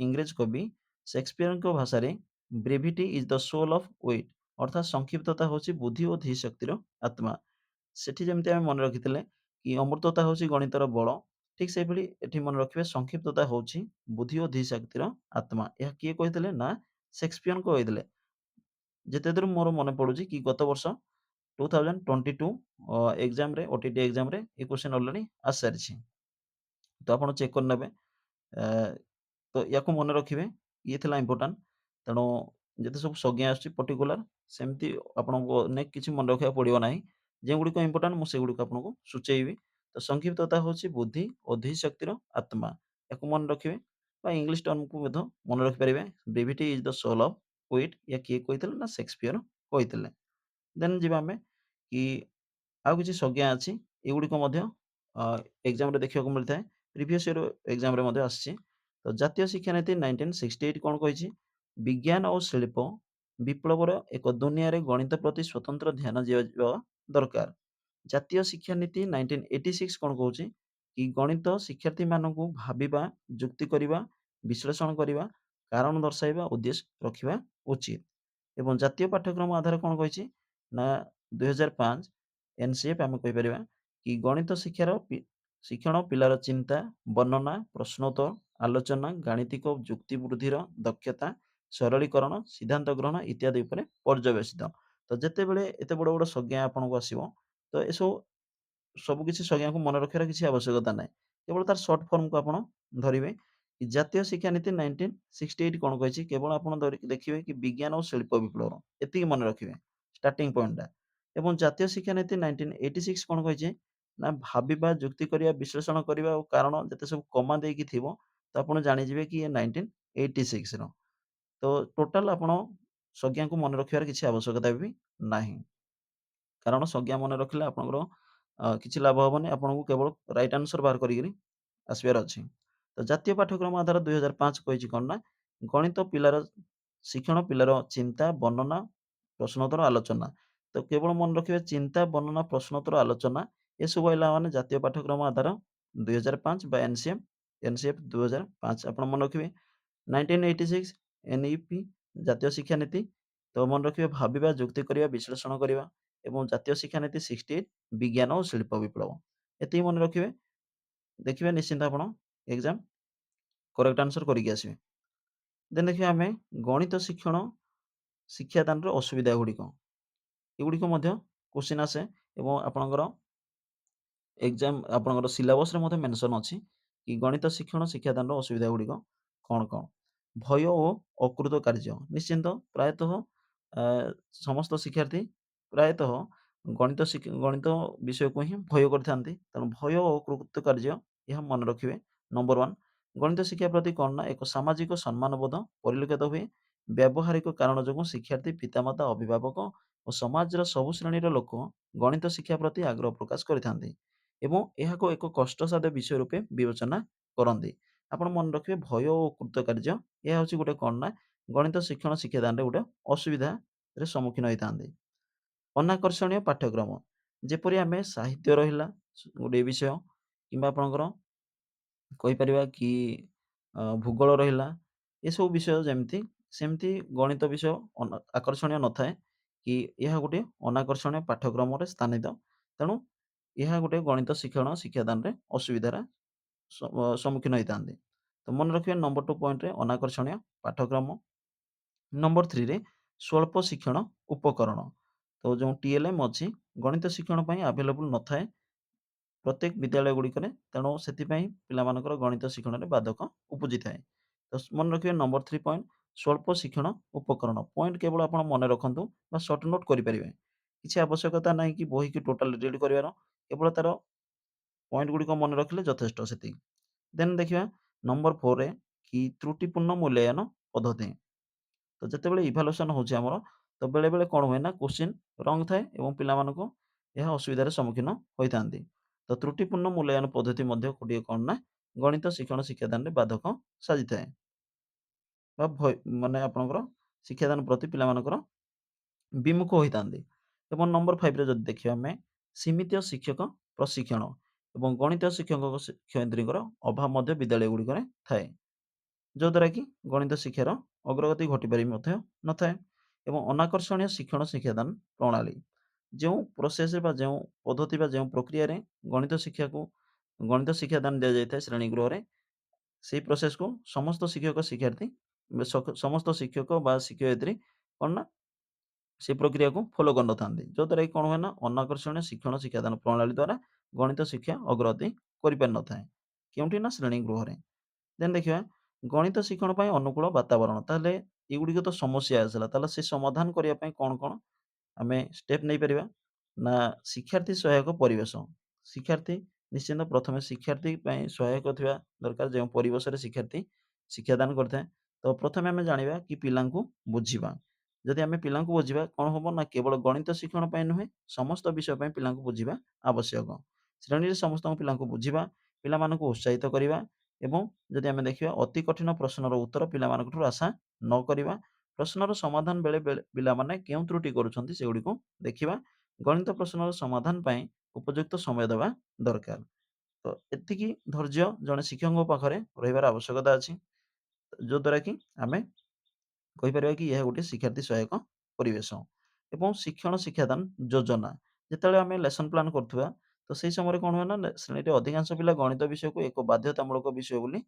ଇଂରେଜ କବି ସେକ୍ସପିୟରଙ୍କ ଭାଷାରେ ବ୍ରେଭିଟି is the sole of with, ଅର୍ଥାତ୍ ସଂକ୍ଷିପ୍ତତା ହେଉଛି ବୁଦ୍ଧି ଓ ଧୀଶକ୍ତିର ଆତ୍ମା। ସେଠି ଯେମିତି ଆମେ ମନେ ରଖିଥିଲେ କି ଅମୂର୍ତ୍ତତା ହେଉଛି ଗଣିତର ବଳ, ଠିକ୍ ସେହିଭଳି ଏଠି ମନେ ରଖିବେ ସଂକ୍ଷିପ୍ତତା ହେଉଛି ବୁଦ୍ଧି ଓ ଧୀଶକ୍ତିର ଆତ୍ମା। ଏହା କିଏ କହିଥିଲେ ନା ସେକ୍ସପିୟର କହିଥିଲେ। ଯେତେଦୂର ମୋର ମନେ ପଡୁଛି କି ଗତ ବର୍ଷ 2022 ଏକ୍ଜାମ୍‌ରେ, OTT ଏକ୍ଜାମ୍‌ରେ ଏ କ୍ୱେଶ୍ଚନ୍ ଅଲରେଡି ଆସିସାରିଛି। ତ ଆପଣ ଚେକ୍ କରିନେବେ। ଆ ତ ୟାକୁ ମନେ ରଖିବେ। ଇଏ ଥିଲା ଇମ୍ପୋର୍ଟାଣ୍ଟ। ତେଣୁ ଯେତେ ସବୁ ସଂଜ୍ଞା ଆସୁଛି ପର୍ଟିକୁଲାର, ସେମିତି ଆପଣଙ୍କୁ ଅନେକ କିଛି ମନେ ରଖିବାକୁ ପଡ଼ିବ ନାହିଁ। ଯେଉଁଗୁଡ଼ିକ ଇମ୍ପୋର୍ଟାଣ୍ଟ ମୁଁ ସେଗୁଡ଼ିକ ଆପଣଙ୍କୁ ସୂଚେଇବି। ତ ସଂକ୍ଷିପ୍ତତା ହେଉଛି ବୁଦ୍ଧି ଓ ଧୀଶକ୍ତିର ଆତ୍ମା। ୟାକୁ ମନେ ରଖିବେ ବା ଇଂଲିଶ ଟର୍ମକୁ ମଧ୍ୟ ମନେ ରଖିପାରିବେ। ବ୍ରେଭିଟି is the sole of with. ଏହା କିଏ କହିଥିଲେ ନା ସେକ୍ସପିୟର କହିଥିଲେ। ଦେନ୍ ଯିବା ଆମେ କି ଆଉ କିଛି ସଂଜ୍ଞା ଅଛି। ଏଗୁଡ଼ିକ ମଧ୍ୟ ଅ ଏକ୍ଜାମ୍‌ରେ ଦେଖିବାକୁ ମିଳିଥାଏ। ପ୍ରିଭିୟସ୍ ଇୟର୍ ଏକ୍ଜାମ୍‌ରେ ମଧ୍ୟ ଆସିଛି। ତ ଜାତୀୟ ଶିକ୍ଷାନୀତି 1968 କ'ଣ କହିଛି? ବିଜ୍ଞାନ ଓ ଶିଳ୍ପ ବିପ୍ଳବର ଏକ ଦୁନିଆରେ ଗଣିତ ପ୍ରତି ସ୍ୱତନ୍ତ୍ର ଧ୍ୟାନ ଦିଆଯିବା ଦରକାର। ଜାତୀୟ ଶିକ୍ଷାନୀତି 1986 କ'ଣ କହୁଛି? କି ଗଣିତ ଶିକ୍ଷାର୍ଥୀମାନଙ୍କୁ ଭାବିବା, ଯୁକ୍ତି କରିବା, ବିଶ୍ଳେଷଣ କରିବା, କାରଣ ଦର୍ଶାଇବା ଉଦ୍ଦେଶ୍ୟ ରଖିବା ଉଚିତ। ଏବଂ ଜାତୀୟ ପାଠ୍ୟକ୍ରମ ଆଧାର କ'ଣ କହିଛି? ନା 2005 NCF ଆମେ କହିପାରିବା କି ଗଣିତ ଶିକ୍ଷଣ ପିଲାର ଚିନ୍ତା, ବର୍ଣ୍ଣନା, ପ୍ରଶ୍ନୋତ୍ତର, ଆଲୋଚନା, ଗାଣିତିକ ଯୁକ୍ତି ବୃଦ୍ଧିର ଦକ୍ଷତା, ସରଳୀକରଣ, ସିଦ୍ଧାନ୍ତ ଗ୍ରହଣ ଇତ୍ୟାଦି ଉପରେ ପର୍ଯ୍ୟବେସିତ। ତ ଯେତେବେଳେ ଏତେ ବଡ଼ ବଡ଼ ସଂଜ୍ଞା ଆପଣଙ୍କୁ ଆସିବ, ତ ଏସବୁ ସବୁକିଛି ସଂଜ୍ଞାକୁ ମନେ ରଖିବାର କିଛି ଆବଶ୍ୟକତା ନାହିଁ। କେବଳ ତାର ସର୍ଟ ଫର୍ମକୁ ଆପଣ ଧରିବେ। କି ଜାତୀୟ ଶିକ୍ଷାନୀତି 1968 କ'ଣ କହିଛି? କେବଳ ଆପଣ ଦେଖିବେ କି ବିଜ୍ଞାନ ଓ ଶିଳ୍ପ ବିପ୍ଳବ, ଏତିକି ମନେ ରଖିବେ ଷ୍ଟାର୍ଟିଂ ପଏଣ୍ଟଟା। ଏବଂ ଜାତୀୟ ଶିକ୍ଷାନୀତି 1986 କ'ଣ କହିଛି? ନା ଭାବିବା, ଯୁକ୍ତି କରିବା, ବିଶ୍ଳେଷଣ କରିବା ଓ କାରଣ ଯେତେ ସବୁ କମା ଦେଇକି ଥିବ, ତ ଆପଣ ଜାଣିଯିବେ କି ଇଏ 1986ର। ତ ଟୋଟାଲ ଆପଣ ସଂଜ୍ଞାକୁ ମନେ ରଖିବାର କିଛି ଆବଶ୍ୟକତା ବି ନାହିଁ। କାରଣ ସଂଜ୍ଞା ମନେ ରଖିଲେ ଆପଣଙ୍କର କିଛି ଲାଭ ହବନି। ଆପଣଙ୍କୁ କେବଳ ରାଇଟ୍ ଆନ୍ସର ବାହାର କରିକିରି ଆସିବାର ଅଛି। ତ ଜାତୀୟ ପାଠ୍ୟକ୍ରମ ଆଧାର 2005 କହିଛି କଣ ନା, ଗଣିତ ପିଲାର ଶିକ୍ଷଣ, ପିଲାର ଚିନ୍ତା, ବର୍ଣ୍ଣନା, ପ୍ରଶ୍ନୋତ୍ତର, ଆଲୋଚନା। ତ କେବଳ ମନେ ରଖିବେ ଚିନ୍ତା, ବର୍ଣ୍ଣନା, ପ୍ରଶ୍ନୋତ୍ତର, ଆଲୋଚନା ଏସବୁ ହେଲା ମାନେ ଜାତୀୟ ପାଠ୍ୟକ୍ରମ ଆଧାର 2005 ବା ଏନସିଏଫ 2005 ଆପଣ ମନେ ରଖିବେ। 1986 ଏନ୍ଇପି ଜାତୀୟ ଶିକ୍ଷାନୀତି। ତ ମନେ ରଖିବେ ଭାବିବା, ଯୁକ୍ତି କରିବା, ବିଶ୍ଳେଷଣ କରିବା ଏବଂ ଜାତୀୟ ଶିକ୍ଷାନୀତି 68 ବିଜ୍ଞାନ ଓ ଶିଳ୍ପ ବିପ୍ଳବ। ଏତିକି ମନେ ରଖିବେ। ଦେଖିବେ ନିଶ୍ଚିନ୍ତ ଆପଣ ଏକ୍ସାମ୍ କରେକ୍ଟ ଆନ୍ସର କରିକି ଆସିବେ। ଦେନ୍ ଦେଖିବା ଆମେ ଗଣିତ ଶିକ୍ଷଣ ଶିକ୍ଷାଦାନର ଅସୁବିଧା ଗୁଡ଼ିକ। ଏଗୁଡ଼ିକ ମଧ୍ୟ କୋଶ୍ଚିନ୍ ଆସେ ଏବଂ ଆପଣଙ୍କର ଆପଣଙ୍କର ସିଲାବସରେ ମଧ୍ୟ ମେନସନ୍ ଅଛି କି ଗଣିତ ଶିକ୍ଷଣ ଶିକ୍ଷାଦାନର ଅସୁବିଧା ଗୁଡ଼ିକ କ'ଣ କ'ଣ? ଭୟ ଓ ଅକୃତ କାର୍ଯ୍ୟ। ନିଶ୍ଚିନ୍ତ ପ୍ରାୟତଃ ଆ, ସମସ୍ତ ଶିକ୍ଷାର୍ଥୀ ପ୍ରାୟତଃ ଗଣିତ ବିଷୟକୁ ହିଁ ଭୟ କରିଥାନ୍ତି। ତେଣୁ ଭୟ ଓ ଅକୃତ କାର୍ଯ୍ୟ ଏହା ମନେ ରଖିବେ। ନମ୍ବର 1 ଗଣିତ ଶିକ୍ଷା ପ୍ରତି କ'ଣ ନା ଏକ ସାମାଜିକ ସମ୍ମାନବୋଧ ପରିଲକ୍ଷିତ ହୁଏ। ବ୍ୟବହାରିକ କାରଣ ଯୋଗୁଁ ଶିକ୍ଷାର୍ଥୀ, ପିତାମାତା, ଅଭିଭାବକ ଓ ସମାଜର ସବୁ ଶ୍ରେଣୀର ଲୋକ ଗଣିତ ଶିକ୍ଷା ପ୍ରତି ଆଗ୍ରହ ପ୍ରକାଶ କରିଥାନ୍ତି ଏବଂ ଏହାକୁ ଏକ କଷ୍ଟସାଧ୍ୟ ବିଷୟ ରୂପେ ବିବେଚନା କରନ୍ତି। ଆପଣ ମନେ ରଖିବେ ଭୟ ଓ କୃତକାର୍ଯ୍ୟ ଏହା ହେଉଛି ଗୋଟେ କ'ଣ ନା ଗଣିତ ଶିକ୍ଷଣ ଶିକ୍ଷାଦାନରେ ଗୋଟେ ଅସୁବିଧାରେ ସମ୍ମୁଖୀନ ହୋଇଥାନ୍ତି। ଅନାକର୍ଷଣୀୟ ପାଠ୍ୟକ୍ରମ ଯେପରି ଆମେ ସାହିତ୍ୟ ରହିଲା ଗୋଟିଏ ବିଷୟ କିମ୍ବା ଆପଣଙ୍କର କହିପାରିବା କି ଭୂଗୋଳ ରହିଲା, ଏସବୁ ବିଷୟ ଯେମିତି, ସେମିତି ଗଣିତ ବିଷୟ ଆକର୍ଷଣୀୟ ନଥାଏ କି ଏହା ଗୋଟିଏ ଅନାକର୍ଷଣୀୟ ପାଠ୍ୟକ୍ରମରେ ସ୍ଥାନିତ। ତେଣୁ ଏହା ଗୋଟେ ଗଣିତ ଶିକ୍ଷଣ ଶିକ୍ଷାଦାନରେ ଅସୁବିଧାର ସମ୍ମୁଖୀନ ହୋଇଥାନ୍ତି। ତ ମନେ ରଖିବେ ନମ୍ବର 2 ପଏଣ୍ଟରେ ଅନାକର୍ଷଣୀୟ ପାଠ୍ୟକ୍ରମ। ନମ୍ବର 3ରେ ସ୍ୱଳ୍ପ ଶିକ୍ଷଣ ଉପକରଣ। ତ ଯେଉଁ ଟିଏଲ୍ଏମ୍ ଅଛି ଗଣିତ ଶିକ୍ଷଣ ପାଇଁ ଆଭେଲେବୁଲ୍ ନଥାଏ ପ୍ରତ୍ୟେକ ବିଦ୍ୟାଳୟ ଗୁଡ଼ିକରେ। ତେଣୁ ସେଥିପାଇଁ ପିଲାମାନଙ୍କର ଗଣିତ ଶିକ୍ଷଣରେ ବାଧକ ଉପୁଜିଥାଏ। ତ ମନେ ରଖିବେ ନମ୍ବର 3 ପଏଣ୍ଟ ସ୍ୱଳ୍ପ ଶିକ୍ଷଣ ଉପକରଣ। ପଏଣ୍ଟ କେବଳ ଆପଣ ମନେ ରଖନ୍ତୁ ବା ସର୍ଟ ନୋଟ୍ କରିପାରିବେ। କିଛି ଆବଶ୍ୟକତା ନାହିଁ କି ବହିକି ଟୋଟାଲ ରିଡ୍ କରିବାର। କେବଳ ତାର ପଏଣ୍ଟ ଗୁଡ଼ିକ ମନେ ରଖିଲେ ଯଥେଷ୍ଟ ସେତିକି। ଦେନ୍ ଦେଖିବା ନମ୍ବର 4ରେ କି ତ୍ରୁଟିପୂର୍ଣ୍ଣ ମୂଲ୍ୟାୟନ ପଦ୍ଧତି। ତ ଯେତେବେଳେ ଇଭାଲୁଏସନ୍ ହେଉଛି ଆମର ତ ବେଳେବେଳେ କ'ଣ ହୁଏ ନା କୋଶ୍ଚିନ୍ ରଙ୍ଗ ଥାଏ ଏବଂ ପିଲାମାନଙ୍କୁ ଏହା ଅସୁବିଧାର ସମ୍ମୁଖୀନ ହୋଇଥାନ୍ତି। ତ ତ୍ରୁଟିପୂର୍ଣ୍ଣ ମୂଲ୍ୟାୟନ ପଦ୍ଧତି ମଧ୍ୟ ଗୋଟିଏ କ'ଣ ନା ଗଣିତ ଶିକ୍ଷଣ ଶିକ୍ଷାଦାନରେ ବାଧକ ସାଜିଥାଏ ବା ମାନେ ଆପଣଙ୍କର ଶିକ୍ଷାଦାନ ପ୍ରତି ପିଲାମାନଙ୍କର ବିମୁଖ ହୋଇଥାନ୍ତି। ଏବଂ ନମ୍ବର 5ରେ ଯଦି ଦେଖିବା ଆମେ ସୀମିତ ଶିକ୍ଷକ ପ୍ରଶିକ୍ଷଣ ଏବଂ ଗଣିତ ଶିକ୍ଷକ ଶିକ୍ଷୟିତ୍ରୀଙ୍କର ଅଭାବ ମଧ୍ୟ ବିଦ୍ୟାଳୟ ଗୁଡ଼ିକରେ ଥାଏ। ଯଦ୍ୱାରା କି ଗଣିତ ଶିକ୍ଷାର ଅଗ୍ରଗତି ଘଟିପାରି ମଧ୍ୟ ନଥାଏ ଏବଂ ଅନାକର୍ଷଣୀୟ ଶିକ୍ଷଣ ଶିକ୍ଷାଦାନ ପ୍ରଣାଳୀ। ଯେଉଁ ପ୍ରୋସେସ୍ ବା ଯେଉଁ ପଦ୍ଧତି ବା ଯେଉଁ ପ୍ରକ୍ରିୟାରେ ଗଣିତ ଶିକ୍ଷାଦାନ ଦିଆଯାଇଥାଏ ଶ୍ରେଣୀ ଗୃହରେ, ସେହି ପ୍ରୋସେସ୍‌କୁ ସମସ୍ତ ଶିକ୍ଷକ ଶିକ୍ଷାର୍ଥୀ ସମସ୍ତ ଶିକ୍ଷକ ବା ଶିକ୍ଷୟିତ୍ରୀ କ'ଣ ନା ସେ ପ୍ରକ୍ରିୟାକୁ ଫଲୋ କରିନଥାନ୍ତି। ଯଦ୍ୱାରା କି କ'ଣ ହୁଏ ନା ଅନାକର୍ଷଣୀୟ ଶିକ୍ଷଣ ଶିକ୍ଷାଦାନ ପ୍ରଣାଳୀ ଦ୍ୱାରା ଗଣିତ ଶିକ୍ଷା ଅଗ୍ରଗତି କରିପାରିନଥାଏ। କେଉଁଠି ନା ଶ୍ରେଣୀ ଗୃହରେ। ଦେନ୍ ଦେଖିବା ଗଣିତ ଶିକ୍ଷଣ ପାଇଁ ଅନୁକୂଳ ବାତାବରଣ। ତାହେଲେ ଏଗୁଡ଼ିକ ତ ସମସ୍ୟା ଆସିଲା। ତାହେଲେ ସେ ସମାଧାନ କରିବା ପାଇଁ କ'ଣ କ'ଣ ଆମେ ଷ୍ଟେପ୍ ନେଇପାରିବା? ନା ଶିକ୍ଷାର୍ଥୀ ସହାୟକ ପରିବେଶ। ଶିକ୍ଷାର୍ଥୀ ନିଶ୍ଚିନ୍ତ ପ୍ରଥମେ ଶିକ୍ଷାର୍ଥୀ ପାଇଁ ସହାୟକ ଥିବା ଦରକାର ଯେଉଁ ପରିବେଶରେ ଶିକ୍ଷାର୍ଥୀ ଶିକ୍ଷାଦାନ କରିଥାଏ। ତ ପ୍ରଥମେ ଆମେ ଜାଣିବା କି ପିଲାଙ୍କୁ ବୁଝିବା। ଯଦି ଆମେ ପିଲାଙ୍କୁ ବୁଝିବା କ'ଣ ହବ ନା କେବଳ ଗଣିତ ଶିକ୍ଷଣ ପାଇଁ ନୁହେଁ, ସମସ୍ତ ବିଷୟ ପାଇଁ ପିଲାଙ୍କୁ ବୁଝିବା ଆବଶ୍ୟକ। ଶ୍ରେଣୀରେ ସମସ୍ତଙ୍କ ପିଲାଙ୍କୁ ବୁଝିବା, ପିଲାମାନଙ୍କୁ ଉତ୍ସାହିତ କରିବା ଏବଂ ଯଦି ଆମେ ଦେଖିବା ଅତି କଠିନ ପ୍ରଶ୍ନର ଉତ୍ତର ପିଲାମାନଙ୍କଠାରୁ ଆଶା ନ କରିବା। ପ୍ରଶ୍ନର ସମାଧାନ ବେଳେ ପିଲାମାନେ କେଉଁ ତ୍ରୁଟି କରୁଛନ୍ତି ସେଗୁଡ଼ିକୁ ଦେଖିବା। ଗଣିତ ପ୍ରଶ୍ନର ସମାଧାନ ପାଇଁ ଉପଯୁକ୍ତ ସମୟ ଦେବା ଦରକାର। ତ ଏତିକି ଧୈର୍ଯ୍ୟ ଜଣେ ଶିକ୍ଷକଙ୍କ ପାଖରେ ରହିବାର ଆବଶ୍ୟକତା ଅଛି। ଯଦ୍ୱାରା କି ଆମେ କହିପାରିବା କି ଏହା ଗୋଟିଏ ଶିକ୍ଷାର୍ଥୀ ସହାୟକ ପରିବେଶ ଏବଂ ଶିକ୍ଷଣ ଶିକ୍ଷାଦାନ ଯୋଜନା। ଯେତେବେଳେ ଆମେ ଲେସନ୍ ପ୍ଲାନ୍ କରୁଥିବା ତ ସେହି ସମୟରେ କ'ଣ ହୁଏ ନା ଶ୍ରେଣୀରେ ଅଧିକାଂଶ ପିଲା ଗଣିତ ବିଷୟକୁ ଏକ ବାଧ୍ୟତାମୂଳକ ବିଷୟ ବୋଲି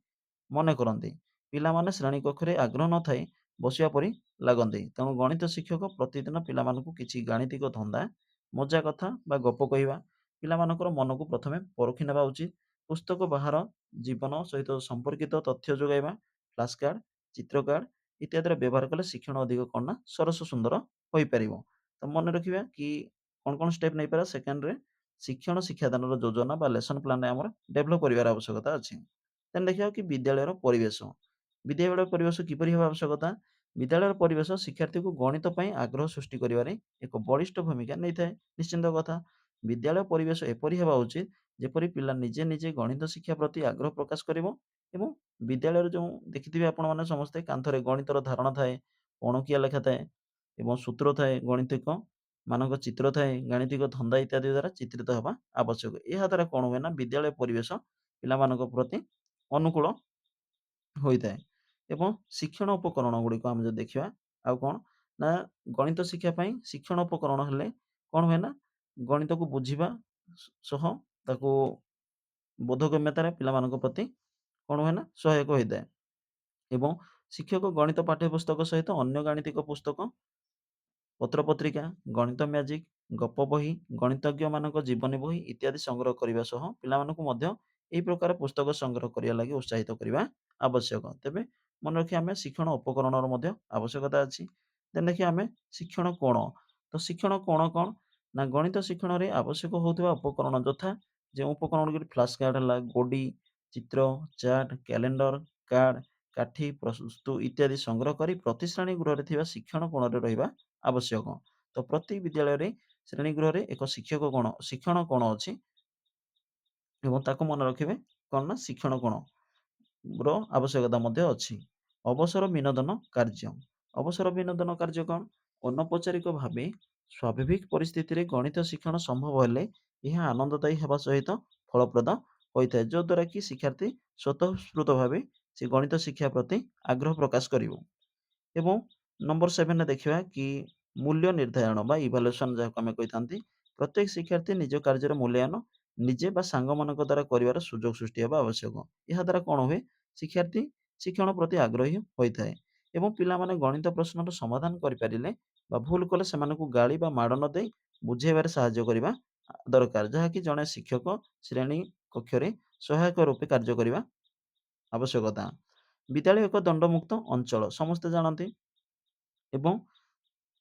ମନେ କରନ୍ତି। ପିଲାମାନେ ଶ୍ରେଣୀ କକ୍ଷରେ ଆଗ୍ରହ ନଥାଇ ବସିବା ପରି ଲାଗନ୍ତି। ତେଣୁ ଗଣିତ ଶିକ୍ଷକ ପ୍ରତିଦିନ ପିଲାମାନଙ୍କୁ କିଛି ଗାଣିତିକ ଧନ୍ଦା, ମଜା କଥା ବା ଗପ କହିବା, ପିଲାମାନଙ୍କର ମନକୁ ପ୍ରଥମେ ପରଖି ନେବା ଉଚିତ। ପୁସ୍ତକ ବାହାର ଜୀବନ ସହିତ ସମ୍ପର୍କିତ ତଥ୍ୟ ଯୋଗାଇବା, ଫ୍ଲାସ୍ କାର୍ଡ଼, ଚିତ୍ର କାର୍ଡ଼ ଇତ୍ୟାଦିର ବ୍ୟବହାର କଲେ ଶିକ୍ଷଣ ଅଧିକ କ'ଣ ନା ସରସ ସୁନ୍ଦର ହୋଇପାରିବ। ତ ମନେ ରଖିବା କି କ'ଣ ଷ୍ଟେପ୍ ନେଇପାରିବା ସେକେଣ୍ଡରେ ଶିକ୍ଷଣ ଶିକ୍ଷାଦାନର ଯୋଜନା ବା ଲେସନ୍ ପ୍ଲାନ୍ ଆମର ଡେଭଲପ୍ କରିବାର ଆବଶ୍ୟକତା ଅଛି। ଦେନ୍ ଦେଖିବା କି ବିଦ୍ୟାଳୟର ପରିବେଶ। ବିଦ୍ୟାଳୟର ପରିବେଶ କିପରି ହେବା ଆବଶ୍ୟକତା? ବିଦ୍ୟାଳୟର ପରିବେଶ ଶିକ୍ଷାର୍ଥୀକୁ ଗଣିତ ପାଇଁ ଆଗ୍ରହ ସୃଷ୍ଟି କରିବାରେ ଏକ ବଳିଷ୍ଠ ଭୂମିକା ନେଇଥାଏ। ନିଶ୍ଚିନ୍ତ କଥା। ବିଦ୍ୟାଳୟ ପରିବେଶ ଏପରି ହେବା ଉଚିତ ଯେପରି ପିଲା ନିଜେ ନିଜେ ଗଣିତ ଶିକ୍ଷା ପ୍ରତି ଆଗ୍ରହ ପ୍ରକାଶ କରିବ ଏବଂ ବିଦ୍ୟାଳୟରେ ଯେଉଁ ଦେଖିଥିବେ ଆପଣମାନେ ସମସ୍ତେ କାନ୍ଥରେ ଗଣିତର ଧାରଣା ଥାଏ, ପଣକିଆ ଲେଖା ଥାଏ ଏବଂ ସୂତ୍ର ଥାଏ, ଗଣିତିକ ମାନଙ୍କ ଚିତ୍ର ଥାଏ, ଗାଣିତିକ ଧନ୍ଦା ଇତ୍ୟାଦି ଦ୍ୱାରା ଚିତ୍ରିତ ହେବା ଆବଶ୍ୟକ। ଏହା ଦ୍ୱାରା କଣ ହୁଏ ନା ବିଦ୍ୟାଳୟ ପରିବେଶ ପିଲାମାନଙ୍କ ପ୍ରତି ଅନୁକୂଳ ହୋଇଥାଏ ଏବଂ ଶିକ୍ଷଣ ଉପକରଣ ଗୁଡ଼ିକ ଆମେ ଯଦି ଦେଖିବା ଆଉ କଣ ନା ଗଣିତ ଶିକ୍ଷା ପାଇଁ ଶିକ୍ଷଣ ଉପକରଣ ହେଲେ କଣ ହୁଏ ନା ଗଣିତକୁ ବୁଝିବା ସହ ତାକୁ ବୋଧଗମ୍ୟତାରେ ପିଲାମାନଙ୍କ ପ୍ରତି କଣ ହୁଏ ନା ସହାୟକ ହୋଇଥାଏ ଏବଂ ଶିକ୍ଷକ ଗଣିତ ପାଠ୍ୟପୁସ୍ତକ ସହିତ ଅନ୍ୟ ଗାଣିତିକ ପୁସ୍ତକ, ପତ୍ରପତ୍ରିକା, ଗଣିତ ମ୍ୟାଜିକ୍, ଗପ ବହି, ଗଣିତଜ୍ଞମାନଙ୍କ ଜୀବନୀ ବହି ଇତ୍ୟାଦି ସଂଗ୍ରହ କରିବା ସହ ପିଲାମାନଙ୍କୁ ମଧ୍ୟ ଏହି ପ୍ରକାର ପୁସ୍ତକ ସଂଗ୍ରହ କରିବା ଲାଗି ଉତ୍ସାହିତ କରିବା ଆବଶ୍ୟକ। ତେବେ ମନେ ରଖିବା ଆମେ ଶିକ୍ଷଣ ଉପକରଣର ମଧ୍ୟ ଆବଶ୍ୟକତା ଅଛି। ଦେନ୍ ଦେଖିବା ଆମେ ଶିକ୍ଷଣ କୋଣ। ତ ଶିକ୍ଷଣ କୋଣ କଣ? ନା ଗଣିତ ଶିକ୍ଷଣରେ ଆବଶ୍ୟକ ହେଉଥିବା ଉପକରଣ ଯଥା ଯେଉଁ ଉପକରଣ ଗୁଡ଼ିକ ଫ୍ଲାସ୍ କାର୍ଡ ହେଲା, ଗୋଡ଼ି, ଚିତ୍ର, ଚାର୍ଟ, କ୍ୟାଲେଣ୍ଡର, କାର୍ଡ, କାଠି, ପ୍ରସ୍ତୁ ଇତ୍ୟାଦି ସଂଗ୍ରହ କରି ପ୍ରତି ଶ୍ରେଣୀ ଗୃହରେ ଥିବା ଶିକ୍ଷଣ କୋଣରେ ରହିବା ଆବଶ୍ୟକ। ତ ପ୍ରତି ବିଦ୍ୟାଳୟରେ ଶ୍ରେଣୀ ଗୃହରେ ଏକ ଶିକ୍ଷଣ କୋଣ ଅଛି ଏବଂ ତାକୁ ମନେ ରଖିବେ କଣ ନା ଶିକ୍ଷଣ କୋଣ ର ଆବଶ୍ୟକତା ମଧ୍ୟ ଅଛି। ଅବସର ବିନୋଦନ କାର୍ଯ୍ୟ। ଅବସର ବିନୋଦନ କାର୍ଯ୍ୟ କଣ? ଅନୌପଚାରିକ ଭାବେ ସ୍ୱାଭାବିକ ପରିସ୍ଥିତିରେ ଗଣିତ ଶିକ୍ଷଣ ସମ୍ଭବ ହେଲେ ଏହା ଆନନ୍ଦଦାୟୀ ହେବା ସହିତ ଫଳପ୍ରଦ ହୋଇଥାଏ। ଯଦ୍ୱାରା କି ଶିକ୍ଷାର୍ଥୀ ସ୍ୱତଃସ୍ଫୂର୍ତ୍ତ ଭାବେ ସେ ଗଣିତ ଶିକ୍ଷା ପ୍ରତି ଆଗ୍ରହ ପ୍ରକାଶ କରିବ। ଏବଂ ନମ୍ବର 7 ରେ ଦେଖିବା କି ମୂଲ୍ୟ ନିର୍ଦ୍ଧାରଣ ବା ଇଭାଲୁଏସନ ଯାହାକୁ ଆମେ କହିଥାନ୍ତି। ପ୍ରତ୍ୟେକ ଶିକ୍ଷାର୍ଥୀ ନିଜ କାର୍ଯ୍ୟର ମୂଲ୍ୟାୟନ ନିଜେ ବା ସାଙ୍ଗମାନଙ୍କ ଦ୍ୱାରା କରିବାର ସୁଯୋଗ ସୃଷ୍ଟି ହେବା ଆବଶ୍ୟକ। ଏହା ଦ୍ୱାରା କଣ ହୁଏ? ଶିକ୍ଷାର୍ଥୀ ଶିକ୍ଷଣ ପ୍ରତି ଆଗ୍ରହୀ ହୋଇଥାଏ ଏବଂ ପିଲାମାନେ ଗଣିତ ପ୍ରଶ୍ନର ସମାଧାନ କରିପାରିଲେ ବା ଭୁଲ କଲେ ସେମାନଙ୍କୁ ଗାଳି ବା ମାଡ଼ ନ ଦେଇ ବୁଝେଇବାରେ ସାହାଯ୍ୟ କରିବା ଦରକାର। ଯାହାକି ଜଣେ ଶିକ୍ଷକ ଶ୍ରେଣୀ କକ୍ଷରେ ସହାୟକ ରୂପେ କାର୍ଯ୍ୟ କରିବା ଆବଶ୍ୟକତା। ବିଦ୍ୟାଳୟ ଏକ ଦଣ୍ଡମୁକ୍ତ ଅଞ୍ଚଳ ସମସ୍ତେ ଜାଣନ୍ତି ଏବଂ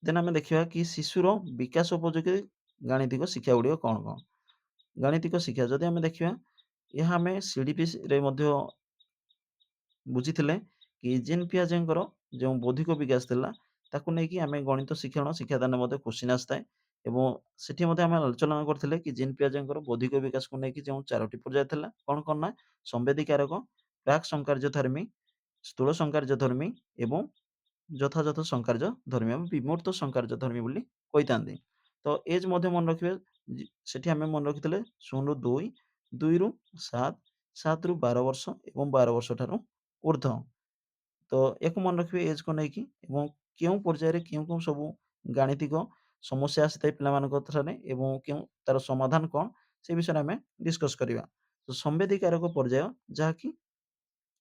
ଦେନ୍ ଆମେ ଦେଖିବା କି ଶିଶୁର ବିକାଶ ଉପଯୋଗୀ ଗାଣିତିକ ଶିକ୍ଷା ଗୁଡ଼ିକ କଣ କଣ? ଗାଣିତିକ ଶିକ୍ଷା ଯଦି ଆମେ ଦେଖିବା ଏହା ଆମେ ସିଡିପିରେ ମଧ୍ୟ ବୁଝିଥିଲେ କି ଜିନ୍ ପିଆଜେଙ୍କର ଯେଉଁ ବୌଦ୍ଧିକ ବିକାଶ ଥିଲା ତାକୁ ନେଇକି ଆମେ ଗଣିତ ଶିକ୍ଷଣ ଶିକ୍ଷାଦାନରେ ମଧ୍ୟ କୋଶ୍ଚିନ୍ ଆସିଥାଏ ଏବଂ ସେଠି ମଧ୍ୟ ଆମେ ଆଲୋଚନା କରିଥିଲେ କି ଜିନ୍ ପିଆଜେଙ୍କର ବୌଦ୍ଧିକ ବିକାଶକୁ ନେଇକି ଯେଉଁ 4ଟି ପର୍ଯ୍ୟାୟ ଥିଲା କଣ କଣ ନା ସମ୍ବେଦୀକାରକ, ପ୍ରାକ୍ ସଂକାର୍ଯ୍ୟଧର୍ମୀ, ସ୍ଥୂଳ ସଂକାର୍ଯ୍ୟଧର୍ମୀ ଏବଂ ଯଥାଯଥ ସଂକାର୍ଯ୍ୟଧର୍ମୀ ଆମେ ବିମୂର୍ତ୍ତ ସଂକାର୍ଯ୍ୟଧର୍ମୀ ବୋଲି କହିଥାନ୍ତି। ତ ଏଜ୍ ମଧ୍ୟ ମନେ ରଖିବେ ସେଠି ଆମେ ମନେ ରଖିଥିଲେ 0 ରୁ 2, 2 ରୁ 7, 7 ରୁ 12 ବର୍ଷ ଏବଂ 12 ବର୍ଷ ଠାରୁ ଉର୍ଦ୍ଧ୍ୱ। ତ ୟାକୁ ମନେ ରଖିବେ ଏଜ୍‌କୁ ନେଇକି ଏବଂ କେଉଁ ପର୍ଯ୍ୟାୟରେ କେଉଁ କେଉଁ ସବୁ ଗାଣିତିକ ସମସ୍ୟା ଆସିଥାଏ ପିଲାମାନଙ୍କ ଠାରେ ଏବଂ କେଉଁ ତାର ସମାଧାନ କଣ ସେ ବିଷୟରେ ଆମେ ଡିସ୍କସ୍ କରିବା। ତ ସମ୍ବେଦୀକାରକ ପର୍ଯ୍ୟାୟ ଯାହାକି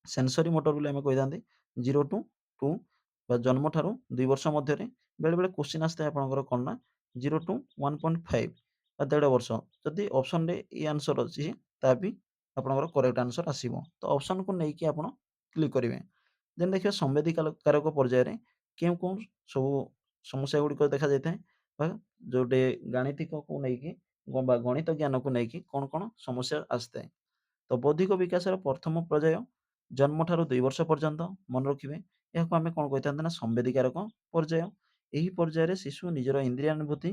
ସେନ୍ସରି ମୋଟର ବୋଲି ଆମେ କହିଥାନ୍ତି 0 ଟୁ 2 ବା ଜନ୍ମଠାରୁ 2 ବର୍ଷ ମଧ୍ୟରେ ବେଳେବେଳେ କୋଶ୍ଚିନ୍ ଆସିଥାଏ ଆପଣଙ୍କର କଣ ନା 0 ଟୁ 1.5 ବା 1.5 ବର୍ଷ। ଯଦି ଅପସନରେ ଏ ଆନ୍ସର ଅଛି ତାହା ବି ଆପଣଙ୍କର କରେକ୍ଟ ଆନ୍ସର ଆସିବ। ତ ଅପସନକୁ ନେଇକି ଆପଣ କ୍ଲିକ୍ କରିବେ। ଦେନ୍ ଦେଖିବା ସମ୍ବେଦୀକାରକ ପର୍ଯ୍ୟାୟରେ କେଉଁ କେଉଁ ସବୁ ସମସ୍ୟା ଗୁଡ଼ିକ ଦେଖାଯାଇଥାଏ ବା ଯୋଉଟି ଗାଣିତିକକୁ ନେଇକି ବା ଗଣିତ ଜ୍ଞାନକୁ ନେଇକି କଣ କଣ ସମସ୍ୟା ଆସିଥାଏ। ତ ବୌଦ୍ଧିକ ବିକାଶର ପ୍ରଥମ ପର୍ଯ୍ୟାୟ ଜନ୍ମଠାରୁ 2 ବର୍ଷ ପର୍ଯ୍ୟନ୍ତ ମନେ ରଖିବେ। ଏହାକୁ ଆମେ କଣ କହିଥାନ୍ତି ନା ସମ୍ବେଦୀକାରକ ପର୍ଯ୍ୟାୟ। ଏହି ପର୍ଯ୍ୟାୟରେ ଶିଶୁ ନିଜର ଇନ୍ଦ୍ରିୟାନୁଭୂତି,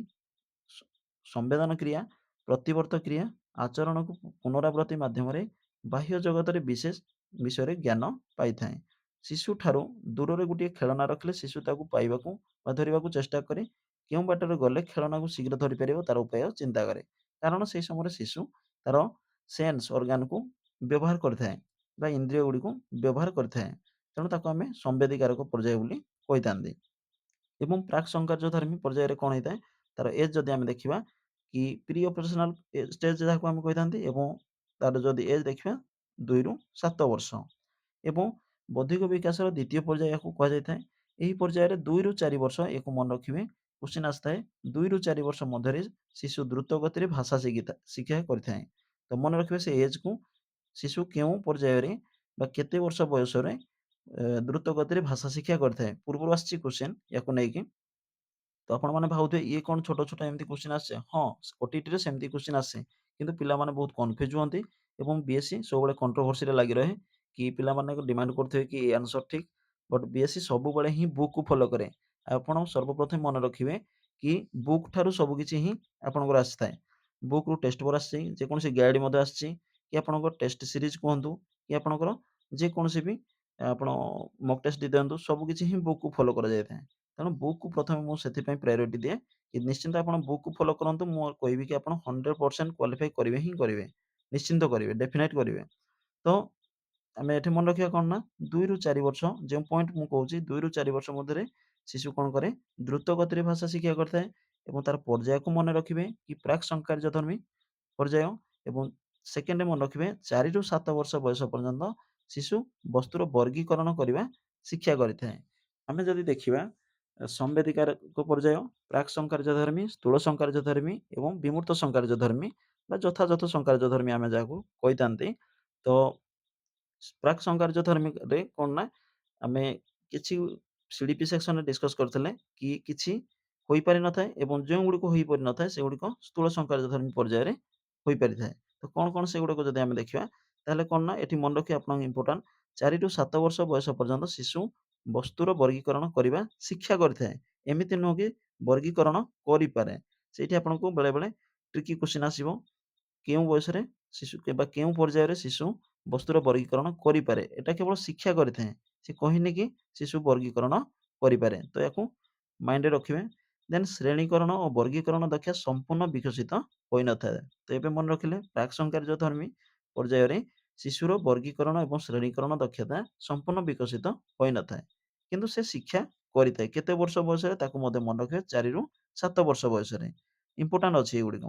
ସ ସମ୍ବେଦନ କ୍ରିୟା, ପ୍ରତିବର୍ତ୍ତ କ୍ରିୟା, ଆଚରଣକୁ ପୁନରାବୃତ୍ତି ମାଧ୍ୟମରେ ବାହ୍ୟ ଜଗତରେ ବିଶେଷ ବିଷୟରେ ଜ୍ଞାନ ପାଇଥାଏ। ଶିଶୁଠାରୁ ଦୂରରେ ଗୋଟିଏ ଖେଳନା ରଖିଲେ ଶିଶୁ ତାକୁ ପାଇବାକୁ ବା ଧରିବାକୁ ଚେଷ୍ଟା କରେ। କେଉଁ ବାଟରେ ଗଲେ ଖେଳନାକୁ ଶୀଘ୍ର ଧରିପାରିବ ତାର ଉପାୟ ଚିନ୍ତା କରେ। କାରଣ ସେହି ସମୟରେ ଶିଶୁ ତାର ସେନ୍ସ ଅର୍ଗାନକୁ ବ୍ୟବହାର କରିଥାଏ ବା ଇନ୍ଦ୍ରିୟ ଗୁଡ଼ିକୁ ବ୍ୟବହାର କରିଥାଏ। ତେଣୁ ତାକୁ ଆମେ ସମ୍ବେଦୀକାରକ ପର୍ଯ୍ୟାୟ ବୋଲି କହିଥାନ୍ତି। ଏବଂ ପ୍ରାକ୍ ସଂକାର୍ଯ୍ୟଧର୍ମୀ ପର୍ଯ୍ୟାୟରେ କଣ ହେଇଥାଏ? ତାର ଏଜ୍ ଯଦି ଆମେ ଦେଖିବା କି ପ୍ରି ଅପରେସନାଲ ଷ୍ଟେଜ୍ ଯାହାକୁ ଆମେ କହିଥାନ୍ତି ଏବଂ ତାର ଯଦି ଏଜ୍ ଦେଖିବା 2 ରୁ 7 ବର୍ଷ ଏବଂ ବୌଦ୍ଧିକ ବିକାଶର ଦ୍ୱିତୀୟ ପର୍ଯ୍ୟାୟ ୟାକୁ କୁହାଯାଇଥାଏ। ଏହି ପର୍ଯ୍ୟାୟରେ 2 ରୁ 4 ବର୍ଷ ୟାକୁ ମନେ ରଖିବେ କୋଶ୍ଚିନ୍ ଆସିଥାଏ 2 ରୁ 4 ବର୍ଷ ମଧ୍ୟରେ ଶିଶୁ ଦ୍ରୁତ ଗତିରେ ଭାଷା ଶିକ୍ଷା କରିଥାଏ। ତ ମନେ ରଖିବେ ସେ ଏଜ୍‌କୁ ଶିଶୁ କେଉଁ ପର୍ଯ୍ୟାୟରେ ବା କେତେ ବର୍ଷ ବୟସରେ ଦ୍ରୁତ ଗତିରେ ଭାଷା ଶିକ୍ଷା କରିଥାଏ। ପୂର୍ବରୁ ଆସିଛି କୋଶ୍ଚିନ୍ ୟାକୁ ନେଇକି। ତ ଆପଣମାନେ ଭାବୁଥିବେ ଇଏ କଣ ଛୋଟ ଛୋଟ ଏମିତି କୋଶ୍ଚିନ୍ ଆସେ? ହଁ, ଓଟିଇଟିରେ ସେମିତି କୋଶ୍ଚିନ୍ ଆସେ। କିନ୍ତୁ ପିଲାମାନେ ବହୁତ କନଫ୍ୟୁଜ୍ ହୁଅନ୍ତି ଏବଂ ବିଏସ୍‌ସି ସବୁବେଳେ କଣ୍ଟ୍ରୋଭର୍ସିରେ ଲାଗି ରହେ କି ପିଲାମାନେ ଡିମାଣ୍ଡ କରୁଥିବେ କି ଏ ଆନ୍ସର ଠିକ୍। ବଟ୍ ବିଏସ୍‌ସି ସବୁବେଳେ ହିଁ ବୁକ୍‌କୁ ଫଲୋ କରେ। ଆପଣ ସର୍ବପ୍ରଥମେ ମନେ ରଖିବେ କି ବୁକ୍ ଠାରୁ ସବୁକିଛି ହିଁ ଆପଣଙ୍କର ଆସିଥାଏ। ବୁକ୍‌ରୁ ଟେଷ୍ଟ ପେପର୍ ଆସିଛି, ଯେକୌଣସି ଗାଇଡ୍ ମଧ୍ୟ ଆସିଛି, କି ଆପଣଙ୍କର ଟେଷ୍ଟ ସିରିଜ୍ କୁହନ୍ତୁ, କି ଆପଣଙ୍କର ଯେକୌଣସି ବି ଆପଣ ମକ୍ ଟେଷ୍ଟ ଦେଇ ଦିଅନ୍ତୁ, ସବୁକିଛି ହିଁ ବୁକ୍‌କୁ ଫଲୋ କରାଯାଇଥାଏ। ତେଣୁ ବୁକ୍‌କୁ ପ୍ରଥମେ ମୁଁ ସେଥିପାଇଁ ପ୍ରାୟୋରିଟି ଦିଏ, କି ନିଶ୍ଚିନ୍ତ ଆପଣ ବୁକ୍‌କୁ ଫଲୋ କରନ୍ତୁ। ମୁଁ କହିବି କି ଆପଣ 100% କ୍ୱାଲିଫାଇ କରିବେ ହିଁ କରିବେ। ନିଶ୍ଚିନ୍ତ କରିବେ, ଡେଫିନାଇଟ୍ କରିବେ। ତ ଆମେ ଏଠି ମନେ ରଖିବା କଣ ନା 2 ରୁ 4 ବର୍ଷ ଯେଉଁ ପଏଣ୍ଟ ମୁଁ କହୁଛି 2 ରୁ 4 ବର୍ଷ ମଧ୍ୟରେ ଶିଶୁ କଣ କରେ ଦ୍ରୁତ ଗତିରେ ଭାଷା ଶିକ୍ଷା କରିଥାଏ ଏବଂ ତାର ପର୍ଯ୍ୟାୟକୁ ମନେ ରଖିବେ କି ପ୍ରାକ୍ ସଂକାର୍ଯ୍ୟଧର୍ମୀ ପର୍ଯ୍ୟାୟ ଏବଂ ସେକେଣ୍ଡରେ ମନେ ରଖିବେ 4 ରୁ 7 ବର୍ଷ ବୟସ ପର୍ଯ୍ୟନ୍ତ ଶିଶୁ ବସ୍ତୁର ବର୍ଗୀକରଣ କରିବା ଶିକ୍ଷା କରିଥାଏ। ଆମେ ଯଦି ଦେଖିବା ସମ୍ବେଦିକାର ପର୍ଯ୍ୟାୟ ପ୍ରାକ୍ ସଂକାର୍ଯ୍ୟଧର୍ମୀ, ସ୍ଥୂଳ ସଂକାର୍ଯ୍ୟଧର୍ମୀ ଏବଂ ବିମୂର୍ତ୍ତ ସଂକାର୍ଯ୍ୟଧର୍ମୀ ବା ଯଥାଯଥ ସଂକାର୍ଯ୍ୟଧର୍ମୀ ଆମେ ଯାହାକୁ କହିଥାନ୍ତି। ତ ପ୍ରାକ୍ ସଂକାର୍ଯ୍ୟଧର୍ମୀରେ କଣ ନା ଆମେ କିଛି ସିଡିପି ସେକ୍ସନରେ ଡିସ୍କସ୍ କରିଥିଲେ କି କିଛି ହୋଇପାରିନଥାଏ ଏବଂ ଯେଉଁଗୁଡ଼ିକ ହୋଇପାରିନଥାଏ ସେଗୁଡ଼ିକ ସ୍ଥୂଳ ସଂକାର୍ଯ୍ୟଧର୍ମୀ ପର୍ଯ୍ୟାୟରେ ହୋଇପାରିଥାଏ। ତ କଣ ସେଗୁଡିକ ଯଦି ଆମେ ଦେଖିବା ତାହେଲେ କଣ ନା ଏଠି ମନେ ରଖିବା ଆପଣଙ୍କ ଇମ୍ପୋର୍ଟାଣ୍ଟ 4 ରୁ 7 ବର୍ଷ ବୟସ ପର୍ଯ୍ୟନ୍ତ ଶିଶୁ ବସ୍ତୁର ବର୍ଗୀକରଣ କରିବା ଶିକ୍ଷା କରିଥାଏ। ଏମିତି ନୁହଁ କି ବର୍ଗୀକରଣ କରିପାରେ। ସେଇଠି ଆପଣଙ୍କୁ ବେଳେବେଳେ ଟ୍ରିକି କ୍ୱେଶ୍ଚିନ୍ ଆସିବ। କେଉଁ ବୟସରେ ଶିଶୁ କିମ୍ବା କେଉଁ ପର୍ଯ୍ୟାୟରେ ଶିଶୁ ବସ୍ତୁର ବର୍ଗୀକରଣ କରିପାରେ? ଏଟା କେବଳ ଶିକ୍ଷା କରିଥାଏ। ସେ କହିନି କି ଶିଶୁ ବର୍ଗୀକରଣ କରିପାରେ। ତ ୟାକୁ ମାଇଣ୍ଡରେ ରଖିବେ। ଦେନ୍ ଶ୍ରେଣୀକରଣ ଓ ବର୍ଗୀକରଣ ଦକ୍ଷା ସମ୍ପୂର୍ଣ୍ଣ ବିକଶିତ ହୋଇନଥାଏ। ତ ଏବେ ମନେ ରଖିଲେ ପ୍ରାକ୍ ସଂକାର୍ଯ୍ୟଧର୍ମୀ ପର୍ଯ୍ୟାୟରେ ଶିଶୁର ବର୍ଗୀକରଣ ଏବଂ ଶ୍ରେଣୀକରଣ ଦକ୍ଷତା ସମ୍ପୂର୍ଣ୍ଣ ବିକଶିତ ହୋଇନଥାଏ। କିନ୍ତୁ ସେ ଶିକ୍ଷା କରିଥାଏ। କେତେ ବର୍ଷ ବୟସରେ ତାକୁ ମଧ୍ୟ ମନେ ରଖିବେ 4 ରୁ 7 ବର୍ଷ ବୟସରେ। ଇମ୍ପୋର୍ଟାଣ୍ଟ ଅଛି ଏଗୁଡ଼ିକ।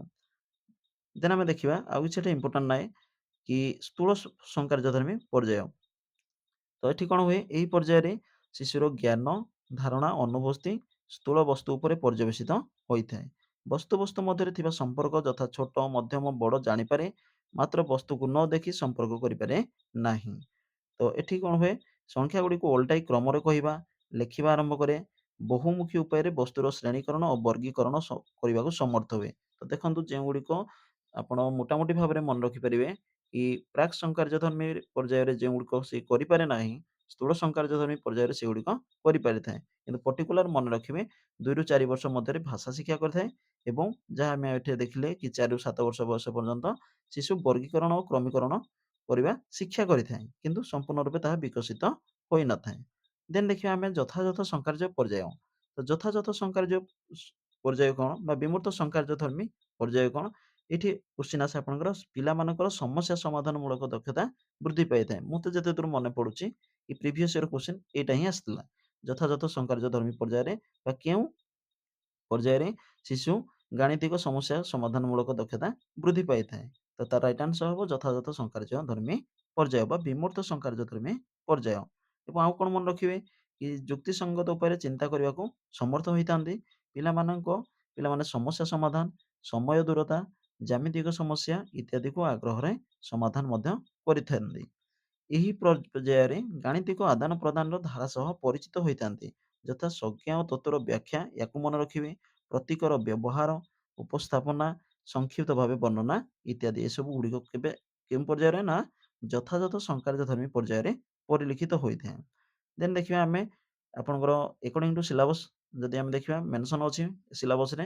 ଦେନ୍ ଆମେ ଦେଖିବା ଆଉ କିଛି ଏଠି ଇମ୍ପୋର୍ଟାଣ୍ଟ ନାହିଁ କି ସ୍ଥୂଳ ସଂକାର୍ଯ୍ୟଧର୍ମୀ ପର୍ଯ୍ୟାୟ। ତ ଏଠି କଣ ହୁଏ ଏହି ପର୍ଯ୍ୟାୟରେ ଶିଶୁର ଜ୍ଞାନ, ଧାରଣା, ଅନୁଭୂତି ସ୍ଥୂଳ ବସ୍ତୁ ଉପରେ ପର୍ଯ୍ୟବେସିତ ହୋଇଥାଏ। ବସ୍ତୁ ମଧ୍ୟରେ ଥିବା ସମ୍ପର୍କ ଯଥା ଛୋଟ, ମଧ୍ୟମ, ବଡ଼ ଜାଣିପାରେ ମାତ୍ର ବସ୍ତୁକୁ ନ ଦେଖି ସମ୍ପର୍କ କରିପାରେ ନାହିଁ। ତ ଏଠି କଣ ହୁଏ ସଂଖ୍ୟାଗୁଡ଼ିକୁ ଓଲଟାଇ କ୍ରମରେ କହିବା, ଲେଖିବା ଆରମ୍ଭ କରେ। ବହୁମୁଖୀ ଉପାୟରେ ବସ୍ତୁର ଶ୍ରେଣୀକରଣ ଓ ବର୍ଗୀକରଣ କରିବାକୁ ସମର୍ଥ ହୁଏ। ତ ଦେଖନ୍ତୁ ଯେଉଁଗୁଡ଼ିକ ଆପଣ ମୋଟାମୋଟି ଭାବରେ ମନେ ରଖିପାରିବେ କି ପ୍ରାକ୍ ସଂକାର୍ଯ୍ୟଧର୍ମୀ ପର୍ଯ୍ୟାୟରେ ଯେଉଁଗୁଡ଼ିକ ସେ କରିପାରେ ନାହିଁ, ସ୍ଥୂଳ ସଂକାର୍ଯ୍ୟଧର୍ମୀ ପର୍ଯ୍ୟାୟରେ ସେଗୁଡ଼ିକ କରିପାରିଥାଏ। କିନ୍ତୁ ପର୍ଟିକୁଲାର ମନେ ରଖିବେ 2 ରୁ 4 ବର୍ଷ ମଧ୍ୟରେ ଭାଷା ଶିକ୍ଷା କରିଥାଏ ଏବଂ ଯାହା ଆମେ ଏଠି ଦେଖିଲେ କି 4 ରୁ 7 ବର୍ଷ ବୟସ ପର୍ଯ୍ୟନ୍ତ ଶିଶୁ ବର୍ଗୀକରଣ ଓ କ୍ରମୀକରଣ କରିବା ଶିକ୍ଷା କରିଥାଏ। କିନ୍ତୁ ସମ୍ପୂର୍ଣ୍ଣ ରୂପେ ତାହା ବିକଶିତ ହୋଇନଥାଏ। ଦେନ୍ ଦେଖିବା ଆମେ ଯଥାଯଥ ସଂକାର୍ଯ୍ୟ ପର୍ଯ୍ୟାୟ। ତ ଯଥାଯଥ ସଂକାର୍ଯ୍ୟ ପର୍ଯ୍ୟାୟ କଣ ବା ବିମୂର୍ତ୍ତ ସଂକାର୍ଯ୍ୟଧର୍ମୀ ପର୍ଯ୍ୟାୟ କଣ? ଏଠି କ୍ୱେଶ୍ଚିନ୍ ଆସେ ଆପଣଙ୍କର ପିଲାମାନଙ୍କର ସମସ୍ୟା ସମାଧାନ ମୂଳକ ଦକ୍ଷତା ବୃଦ୍ଧି ପାଇଥାଏ। ମୋତେ ଯେତେଦୂର ମନେ ପଡୁଛି କି ପ୍ରିଭିୟସ୍ ଇୟର କ୍ୱେଶ୍ଚିନ୍ ଏଇଟା ହିଁ ଆସିଥିଲା। ଯଥାଯଥ ସଂକାର୍ଯ୍ୟଧର୍ମୀ ପର୍ଯ୍ୟାୟରେ ବା କେଉଁ ପର୍ଯ୍ୟାୟରେ ଶିଶୁ ଗାଣିତିକ ସମସ୍ୟା ସମାଧାନମୂଳକ ଦକ୍ଷତା ବୃଦ୍ଧି ପାଇଥାଏ। ତ ତାର ରାଇଟ୍ ଆନ୍ସର ହେବ ଯଥାଯଥ ସଂକାର୍ଯ୍ୟଧର୍ମୀ ପର୍ଯ୍ୟାୟ ବା ବିମୂର୍ତ୍ତ ସଂକାର୍ଯ୍ୟଧର୍ମୀ ପର୍ଯ୍ୟାୟ। ଏବଂ ଆଉ କଣ ମନେ ରଖିବେ କି ଯୁକ୍ତିସଙ୍ଗତ ଉପାୟରେ ଚିନ୍ତା କରିବାକୁ ସମର୍ଥ ହୋଇଥାନ୍ତି। ପିଲାମାନେ ସମସ୍ୟା ସମାଧାନ, ସମୟ ଦୂରତା, ଜ୍ୟାମିତିକ ସମସ୍ୟା ଇତ୍ୟାଦିକୁ ଆଗ୍ରହରେ ସମାଧାନ ମଧ୍ୟ କରିଥାନ୍ତି। ଏହି ପର୍ଯ୍ୟାୟରେ ଗାଣିତିକ ଆଦାନ ପ୍ରଦାନର ଧାରା ସହ ପରିଚିତ ହୋଇଥାନ୍ତି। ଯଥା ସଂଜ୍ଞା ଓ ତତ୍ତ୍ୱର ବ୍ୟାଖ୍ୟା ୟାକୁ ମନେ ରଖିବେ। ପ୍ରତୀକର ବ୍ୟବହାର, ଉପସ୍ଥାପନା, ସଂକ୍ଷିପ୍ତ ଭାବେ ବର୍ଣ୍ଣନା ଇତ୍ୟାଦି ଏସବୁ ଗୁଡ଼ିକ କେଉଁ ପର୍ଯ୍ୟାୟରେ ନା ଯଥାଯଥ ସଂକାର୍ଯ୍ୟଧର୍ମୀ ପର୍ଯ୍ୟାୟରେ ପରିଲିଖିତ ହୋଇଥାଏ। ଦେନ୍ ଦେଖିବା ଆମେ ଆପଣଙ୍କର ଏକର୍ଡିଂ ଟୁ ସିଲାବସ୍ ଯଦି ଆମେ ଦେଖିବା ମେନସନ୍ ଅଛି ସିଲାବସରେ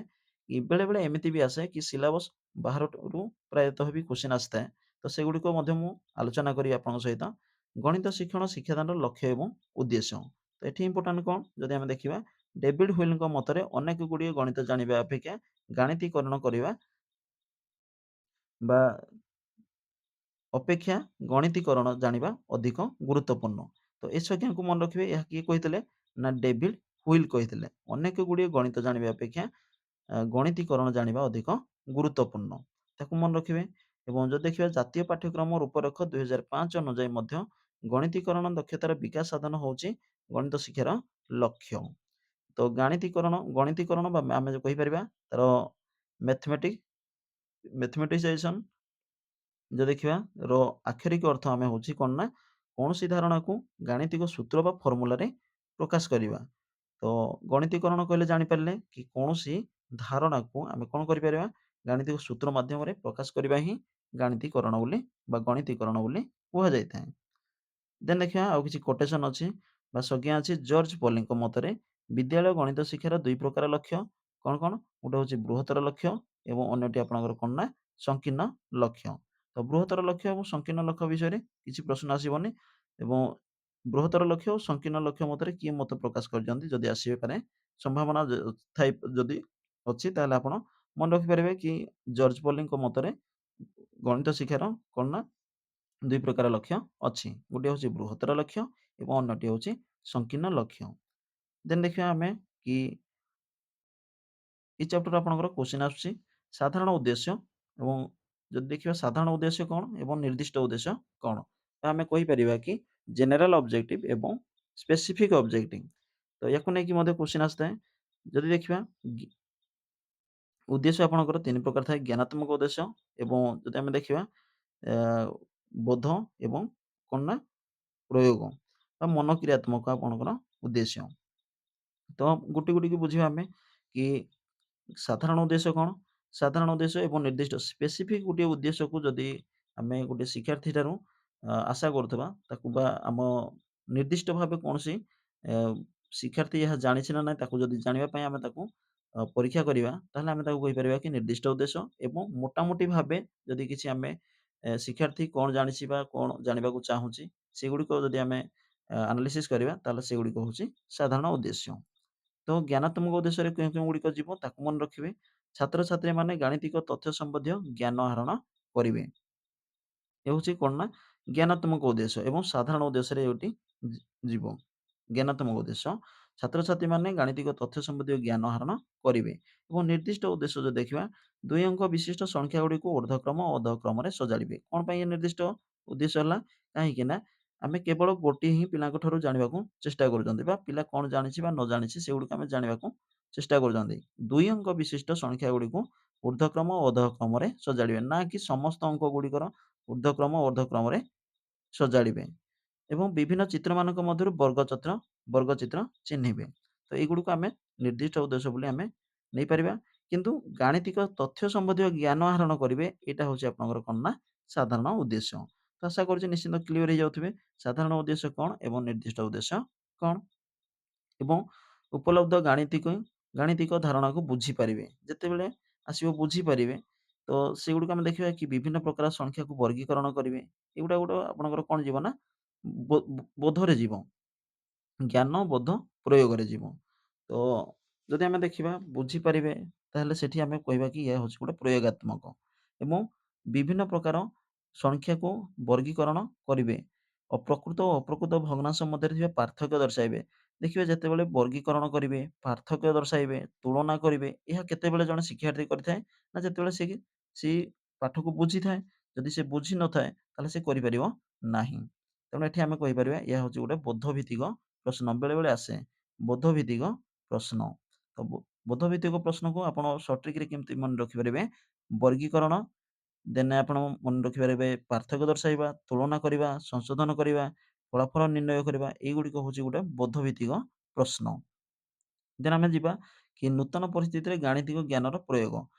କି ବେଳେବେଳେ ଏମିତି ବି ଆସେ କି ସିଲାବସ୍ ବାହାରରୁ ପ୍ରାୟତଃ ବି କ୍ୱେଶ୍ଚିନ୍ ଆସିଥାଏ। ତ ସେଗୁଡ଼ିକ ମଧ୍ୟ ମୁଁ ଆଲୋଚନା କରିବି ଆପଣଙ୍କ ସହିତ। ଗଣିତ ଶିକ୍ଷଣ ଶିକ୍ଷାଦାନର ଲକ୍ଷ୍ୟ ଏବଂ ଉଦ୍ଦେଶ୍ୟ। ତ ଏଠି ଇମ୍ପୋର୍ଟାଣ୍ଟ କଣ ଯଦି ଆମେ ଦେଖିବା ଡେଭିଡ୍ ହୁଇଲଙ୍କ ମତରେ ଅନେକ ଗୁଡ଼ିଏ ଗଣିତ ଜାଣିବା ଅପେକ୍ଷା ଗାଣିତୀକରଣ କରିବା ବା ଅପେକ୍ଷା ଗଣିତୀକରଣ ଜାଣିବା ଅଧିକ ଗୁରୁତ୍ୱପୂର୍ଣ୍ଣ। ତ ଏ ସଂଜ୍ଞାକୁ ମନେ ରଖିବେ ଏହା କିଏ କହିଥିଲେ ନା ଡେଭିଡ୍ ହୁଇଲ୍ କହିଥିଲେ। ଅନେକ ଗୁଡ଼ିଏ ଗଣିତ ଜାଣିବା ଅପେକ୍ଷା ଗଣିତୀକରଣ ଜାଣିବା ଅଧିକ ଗୁରୁତ୍ୱପୂର୍ଣ୍ଣ। ତାକୁ ମନେ ରଖିବେ ଏବଂ ଯଦି ଦେଖିବା ଜାତୀୟ ପାଠ୍ୟକ୍ରମ ରୂପରେଖ 2005 ଅନୁଯାୟୀ ମଧ୍ୟ ଗଣିତୀକରଣ ଦକ୍ଷତାର ବିକାଶ ସାଧନ ହେଉଛି ଗଣିତ ଶିକ୍ଷାର ଲକ୍ଷ୍ୟ। ତ ଗଣିତୀକରଣ ବା ଆମେ ଯୋଉ କହିପାରିବା ତାର ମ୍ୟାଥମେଟିସାଇଜେସନ ଯଦି ଦେଖିବା ର ଆକ୍ଷରିକ ଅର୍ଥ ଆମେ ହେଉଛି କଣ ନା କୌଣସି ଧାରଣାକୁ ଗାଣିତିକ ସୂତ୍ର ବା ଫର୍ମୁଲାରେ ପ୍ରକାଶ କରିବା। ତ ଗଣିତୀକରଣ କହିଲେ ଜାଣିପାରିଲେ କି କୌଣସି ଧାରଣାକୁ ଆମେ କଣ କରିପାରିବା ଗାଣିତିକ ସୂତ୍ର ମାଧ୍ୟମରେ ପ୍ରକାଶ କରିବା ହିଁ ଗାଣିତୀକରଣ ବୋଲି ବା ଗଣିତୀକରଣ ବୋଲି କୁହାଯାଇଥାଏ। ଦେନ୍ ଦେଖିବା ଆଉ କିଛି କୋଟେସନ୍ ଅଛି ବା ସଂଜ୍ଞା ଅଛି ଜର୍ଜ ପଲିଙ୍କ ମତରେ ବିଦ୍ୟାଳୟ ଗଣିତ ଶିକ୍ଷାର ଦୁଇ ପ୍ରକାର ଲକ୍ଷ୍ୟ କଣ? ଗୋଟେ ହେଉଛି ବୃହତ୍ତର ଲକ୍ଷ୍ୟ ଏବଂ ଅନ୍ୟଟି ଆପଣଙ୍କର କ'ଣ ନା ସଂକୀର୍ଣ୍ଣ ଲକ୍ଷ୍ୟ। ତ ବୃହତ୍ତର ଲକ୍ଷ୍ୟ ଏବଂ ସଂକୀର୍ଣ୍ଣ ଲକ୍ଷ୍ୟ ବିଷୟରେ କିଛି ପ୍ରଶ୍ନ ଆସିବନି ଏବଂ ବୃହତ୍ତର ଲକ୍ଷ୍ୟ ଓ ସଂକୀର୍ଣ୍ଣ ଲକ୍ଷ୍ୟ ମଧ୍ୟରେ କିଏ ମତ ପ୍ରକାଶ କରିଛନ୍ତି ଯଦି ଆସିପାରେ ସମ୍ଭାବନା ଥାଇ ଯଦି ଅଛି ତାହେଲେ ଆପଣ ମନେ ରଖିପାରିବେ କି ଜର୍ଜ ପଲିଙ୍କ ମତରେ ଗଣିତ ଶିକ୍ଷାର କ'ଣ ନା 2 ପ୍ରକାର ଲକ୍ଷ୍ୟ ଅଛି। ଗୋଟିଏ ହେଉଛି ବୃହତ୍ତର ଲକ୍ଷ୍ୟ ଏବଂ ଅନ୍ୟଟି ହେଉଛି ସଂକୀର୍ଣ୍ଣ ଲକ୍ଷ୍ୟ। ଦେନ୍ ଦେଖିବା ଆମେ କି ଏଇ ଚାପ୍ଟର ଆପଣଙ୍କର କ୍ୱେଶ୍ଚିନ୍ ଆସୁଛି ସାଧାରଣ ଉଦ୍ଦେଶ୍ୟ ଏବଂ ଯଦି ଦେଖିବା ସାଧାରଣ ଉଦ୍ଦେଶ୍ୟ କ'ଣ ଏବଂ ନିର୍ଦ୍ଦିଷ୍ଟ ଉଦ୍ଦେଶ୍ୟ କ'ଣ? ତ ଆମେ କହିପାରିବା କି ଜେନେରାଲ ଅବଜେକ୍ଟିଭ ଏବଂ ସ୍ପେସିଫିକ୍ ଅବଜେକ୍ଟିଭ। ତ ୟାକୁ ନେଇକି ମଧ୍ୟ କ୍ୱେଶ୍ଚିନ୍ ଆସିଥାଏ। ଯଦି ଦେଖିବା ଉଦ୍ଦେଶ୍ୟ ଆପଣଙ୍କର 3 ପ୍ରକାର ଥାଏ ଜ୍ଞାନାତ୍ମକ ଉଦ୍ଦେଶ୍ୟ ଏବଂ ଯଦି ଆମେ ଦେଖିବା ଆ ବୋଧ ଏବଂ କ'ଣ ନା ପ୍ରୟୋଗ ବା ମନୋକ୍ରିୟାତ୍ମକ ଆପଣଙ୍କର ଉଦ୍ଦେଶ୍ୟ। ତ ଗୋଟି ଗୋଟିକି ବୁଝିବା ଆମେ କି ସାଧାରଣ ଉଦ୍ଦେଶ୍ୟ କ'ଣ? ସାଧାରଣ ଉଦ୍ଦେଶ୍ୟ ଏବଂ ନିର୍ଦ୍ଦିଷ୍ଟ ସ୍ପେସିଫିକ୍ ଗୋଟିଏ ଉଦ୍ଦେଶ୍ୟକୁ ଯଦି ଆମେ ଗୋଟେ ଶିକ୍ଷାର୍ଥୀଠାରୁ ଆଶା କରୁଥିବା ତାକୁ ବା ଆମ ନିର୍ଦ୍ଦିଷ୍ଟ ଭାବେ କୌଣସି ଅ ଶିକ୍ଷାର୍ଥୀ ଏହା ଜାଣିଛି ନା ନାହିଁ ତାକୁ ଯଦି ଜାଣିବା ପାଇଁ ଆମେ ତାକୁ ପରୀକ୍ଷା କରିବା ତାହେଲେ ଆମେ ତାକୁ କହିପାରିବା କି ନିର୍ଦ୍ଦିଷ୍ଟ ଉଦ୍ଦେଶ୍ୟ ଏବଂ ମୋଟାମୋଟି ଭାବେ ଯଦି କିଛି ଆମେ ଶିକ୍ଷାର୍ଥୀ କ'ଣ ଜାଣିଛି ବା କ'ଣ ଜାଣିବାକୁ ଚାହୁଁଛି ସେଗୁଡ଼ିକ ଯଦି ଆମେ ଆନାଲିସିସ୍ କରିବା ତାହେଲେ ସେଗୁଡ଼ିକ ହେଉଛି ସାଧାରଣ ଉଦ୍ଦେଶ୍ୟ। ତ ଜ୍ଞାନାତ୍ମକ ଉଦ୍ଦେଶ୍ୟରେ କେଉଁ କେଉଁଗୁଡ଼ିକ ଯିବ ତାକୁ ମନେ ରଖିବେ। ଛାତ୍ରଛାତ୍ରୀମାନେ ଗାଣିତିକ ତଥ୍ୟ ସମ୍ବନ୍ଧୀୟ ଜ୍ଞାନ ଆହରଣ କରିବେ। ଏ ହେଉଛି କ'ଣ ନା ଜ୍ଞାନାତ୍ମକ ଉଦ୍ଦେଶ୍ୟ ଏବଂ ସାଧାରଣ ଉଦ୍ଦେଶ୍ୟରେ ଏଉଟି ଯିବ। ଜ୍ଞାନାତ୍ମକ ଉଦ୍ଦେଶ୍ୟ ଛାତ୍ରଛାତ୍ରୀମାନେ ଗାଣିତିକ ତଥ୍ୟ ସମ୍ବନ୍ଧୀୟ ଜ୍ଞାନ ଆହରଣ କରିବେ ଏବଂ ନିର୍ଦ୍ଦିଷ୍ଟ ଉଦ୍ଦେଶ୍ୟ ଯଦି ଦେଖିବା 2 ଅଙ୍କ ବିଶିଷ୍ଟ ସଂଖ୍ୟାଗୁଡ଼ିକୁ ଊର୍ଦ୍ଧ୍ୱକ୍ରମ ଓ ଅଧଃକ୍ରମରେ ସଜାଡ଼ିବେ। କ'ଣ ପାଇଁ ଏ ନିର୍ଦ୍ଦିଷ୍ଟ ଉଦ୍ଦେଶ୍ୟ ହେଲା? କାହିଁକି ନା ଆମେ କେବଳ ଗୋଟିଏ ହିଁ ପିଲାଙ୍କ ଠାରୁ ଜାଣିବାକୁ ଚେଷ୍ଟା କରୁଛନ୍ତି ବା ପିଲା କ'ଣ ଜାଣିଛି ବା ନ ଜାଣିଛି ସେଗୁଡ଼ିକୁ ଆମେ ଜାଣିବାକୁ ଚେଷ୍ଟା କରୁଛନ୍ତି। 2 ଅଙ୍କ ବିଶିଷ୍ଟ ସଂଖ୍ୟାଗୁଡ଼ିକୁ ଊର୍ଦ୍ଧ୍ୱକ୍ରମ ଓ ଅଧଃକ୍ରମରେ ସଜାଡ଼ିବେ। ନା କି ସମସ୍ତ ଅଙ୍କ ଗୁଡ଼ିକର ଊର୍ଦ୍ଧ୍ୱକ୍ରମ ଓ ଅର୍ଦ୍ଧକ୍ରମରେ ସଜାଡ଼ିବେ ଏବଂ ବିଭିନ୍ନ ଚିତ୍ରମାନଙ୍କ ମଧ୍ୟରୁ ବର୍ଗଚିତ୍ର ଚିହ୍ନିବେ। ତ ଏଇଗୁଡ଼ିକୁ ଆମେ ନିର୍ଦ୍ଦିଷ୍ଟ ଉଦ୍ଦେଶ୍ୟ ବୋଲି ଆମେ ନେଇପାରିବା। କିନ୍ତୁ ଗାଣିତିକ ତଥ୍ୟ ସମ୍ବନ୍ଧୀୟ ଜ୍ଞାନ ଆହରଣ କରିବେ ଏଇଟା ହେଉଛି ଆପଣଙ୍କର କ'ଣ ନା ସାଧାରଣ ଉଦ୍ଦେଶ୍ୟ। ତ ଆଶା କରୁଛି ନିଶ୍ଚିନ୍ତ କ୍ଲିୟର ହେଇଯାଉଥିବେ ସାଧାରଣ ଉଦ୍ଦେଶ୍ୟ କ'ଣ ଏବଂ ନିର୍ଦ୍ଦିଷ୍ଟ ଉଦ୍ଦେଶ୍ୟ କ'ଣ? ଏବଂ ଉପଲବ୍ଧ ଗାଣିତିକ ଧାରଣାକୁ ବୁଝିପାରିବେ। ଯେତେବେଳେ ଆସିବ ବୁଝିପାରିବେ ତ ସେଗୁଡ଼ିକୁ ଆମେ ଦେଖିବା କି ବିଭିନ୍ନ ପ୍ରକାର ସଂଖ୍ୟାକୁ ବର୍ଗୀକରଣ କରିବେ। ଏଗୁଡ଼ା ଗୋଟେ ଆପଣଙ୍କର କ'ଣ ଯିବ ନା ବୋଧରେ ଯିବ। ଜ୍ଞାନ, ବୋଧ, ପ୍ରୟୋଗରେ ଯିବ। ତ ଯଦି ଆମେ ଦେଖିବା ବୁଝିପାରିବେ ତାହେଲେ ସେଠି ଆମେ କହିବା କି ଏହା ହେଉଛି ଗୋଟେ ପ୍ରୟୋଗାତ୍ମକ ଏବଂ ବିଭିନ୍ନ ପ୍ରକାର ସଂଖ୍ୟାକୁ ବର୍ଗୀକରଣ କରିବେ। ପ୍ରକୃତ ଓ ଅପ୍ରକୃତ ଭଗ୍ନାଂଶ ମଧ୍ୟରେ ଥିବା ପାର୍ଥକ୍ୟ ଦର୍ଶାଇବେ। ଦେଖିବେ ଯେତେବେଳେ ବର୍ଗୀକରଣ କରିବେ, ପାର୍ଥକ୍ୟ ଦର୍ଶାଇବେ, ତୁଳନା କରିବେ, ଏହା କେତେବେଳେ ଜଣେ ଶିକ୍ଷାର୍ଥୀ କରିଥାଏ ନା ଯେତେବେଳେ ସେ ସେଇ ପାଠକୁ ବୁଝିଥାଏ। ଯଦି ସେ ବୁଝି ନଥାଏ ତାହେଲେ ସେ କରିପାରିବ ନାହିଁ। ତେଣୁ ଏଠି ଆମେ କହିପାରିବା ଏହା ହେଉଛି ଗୋଟେ ବୋଧଭିତ୍ତିକ ପ୍ରଶ୍ନ। ବେଳେବେଳେ ଆସେ ବୋଧଭିତ୍ତିକ ପ୍ରଶ୍ନ। ତ ବୋଧଭିତ୍ତିକ ପ୍ରଶ୍ନକୁ ଆପଣ ସଠିକରେ କେମିତି ମନେ ରଖିପାରିବେ? ବର୍ଗୀକରଣ ଦେନ୍ ଆପଣ ମନେ ରଖିପାରିବେ ପାର୍ଥକ୍ୟ ଦର୍ଶାଇବା, ତୁଳନା କରିବା, ସଂଶୋଧନ କରିବା, ଫଳାଫଳ ନିର୍ଣ୍ଣୟ କରିବା ଏଇଗୁଡ଼ିକ ହେଉଛି ଗୋଟେ ବୋଧଭିତ୍ତିକ ପ୍ରଶ୍ନ। ଦେନ୍ ଆମେ ଯିବା କି ନୂତନ ପରିସ୍ଥିତିରେ ଗାଣିତିକ ଜ୍ଞାନର ପ୍ରୟୋଗ।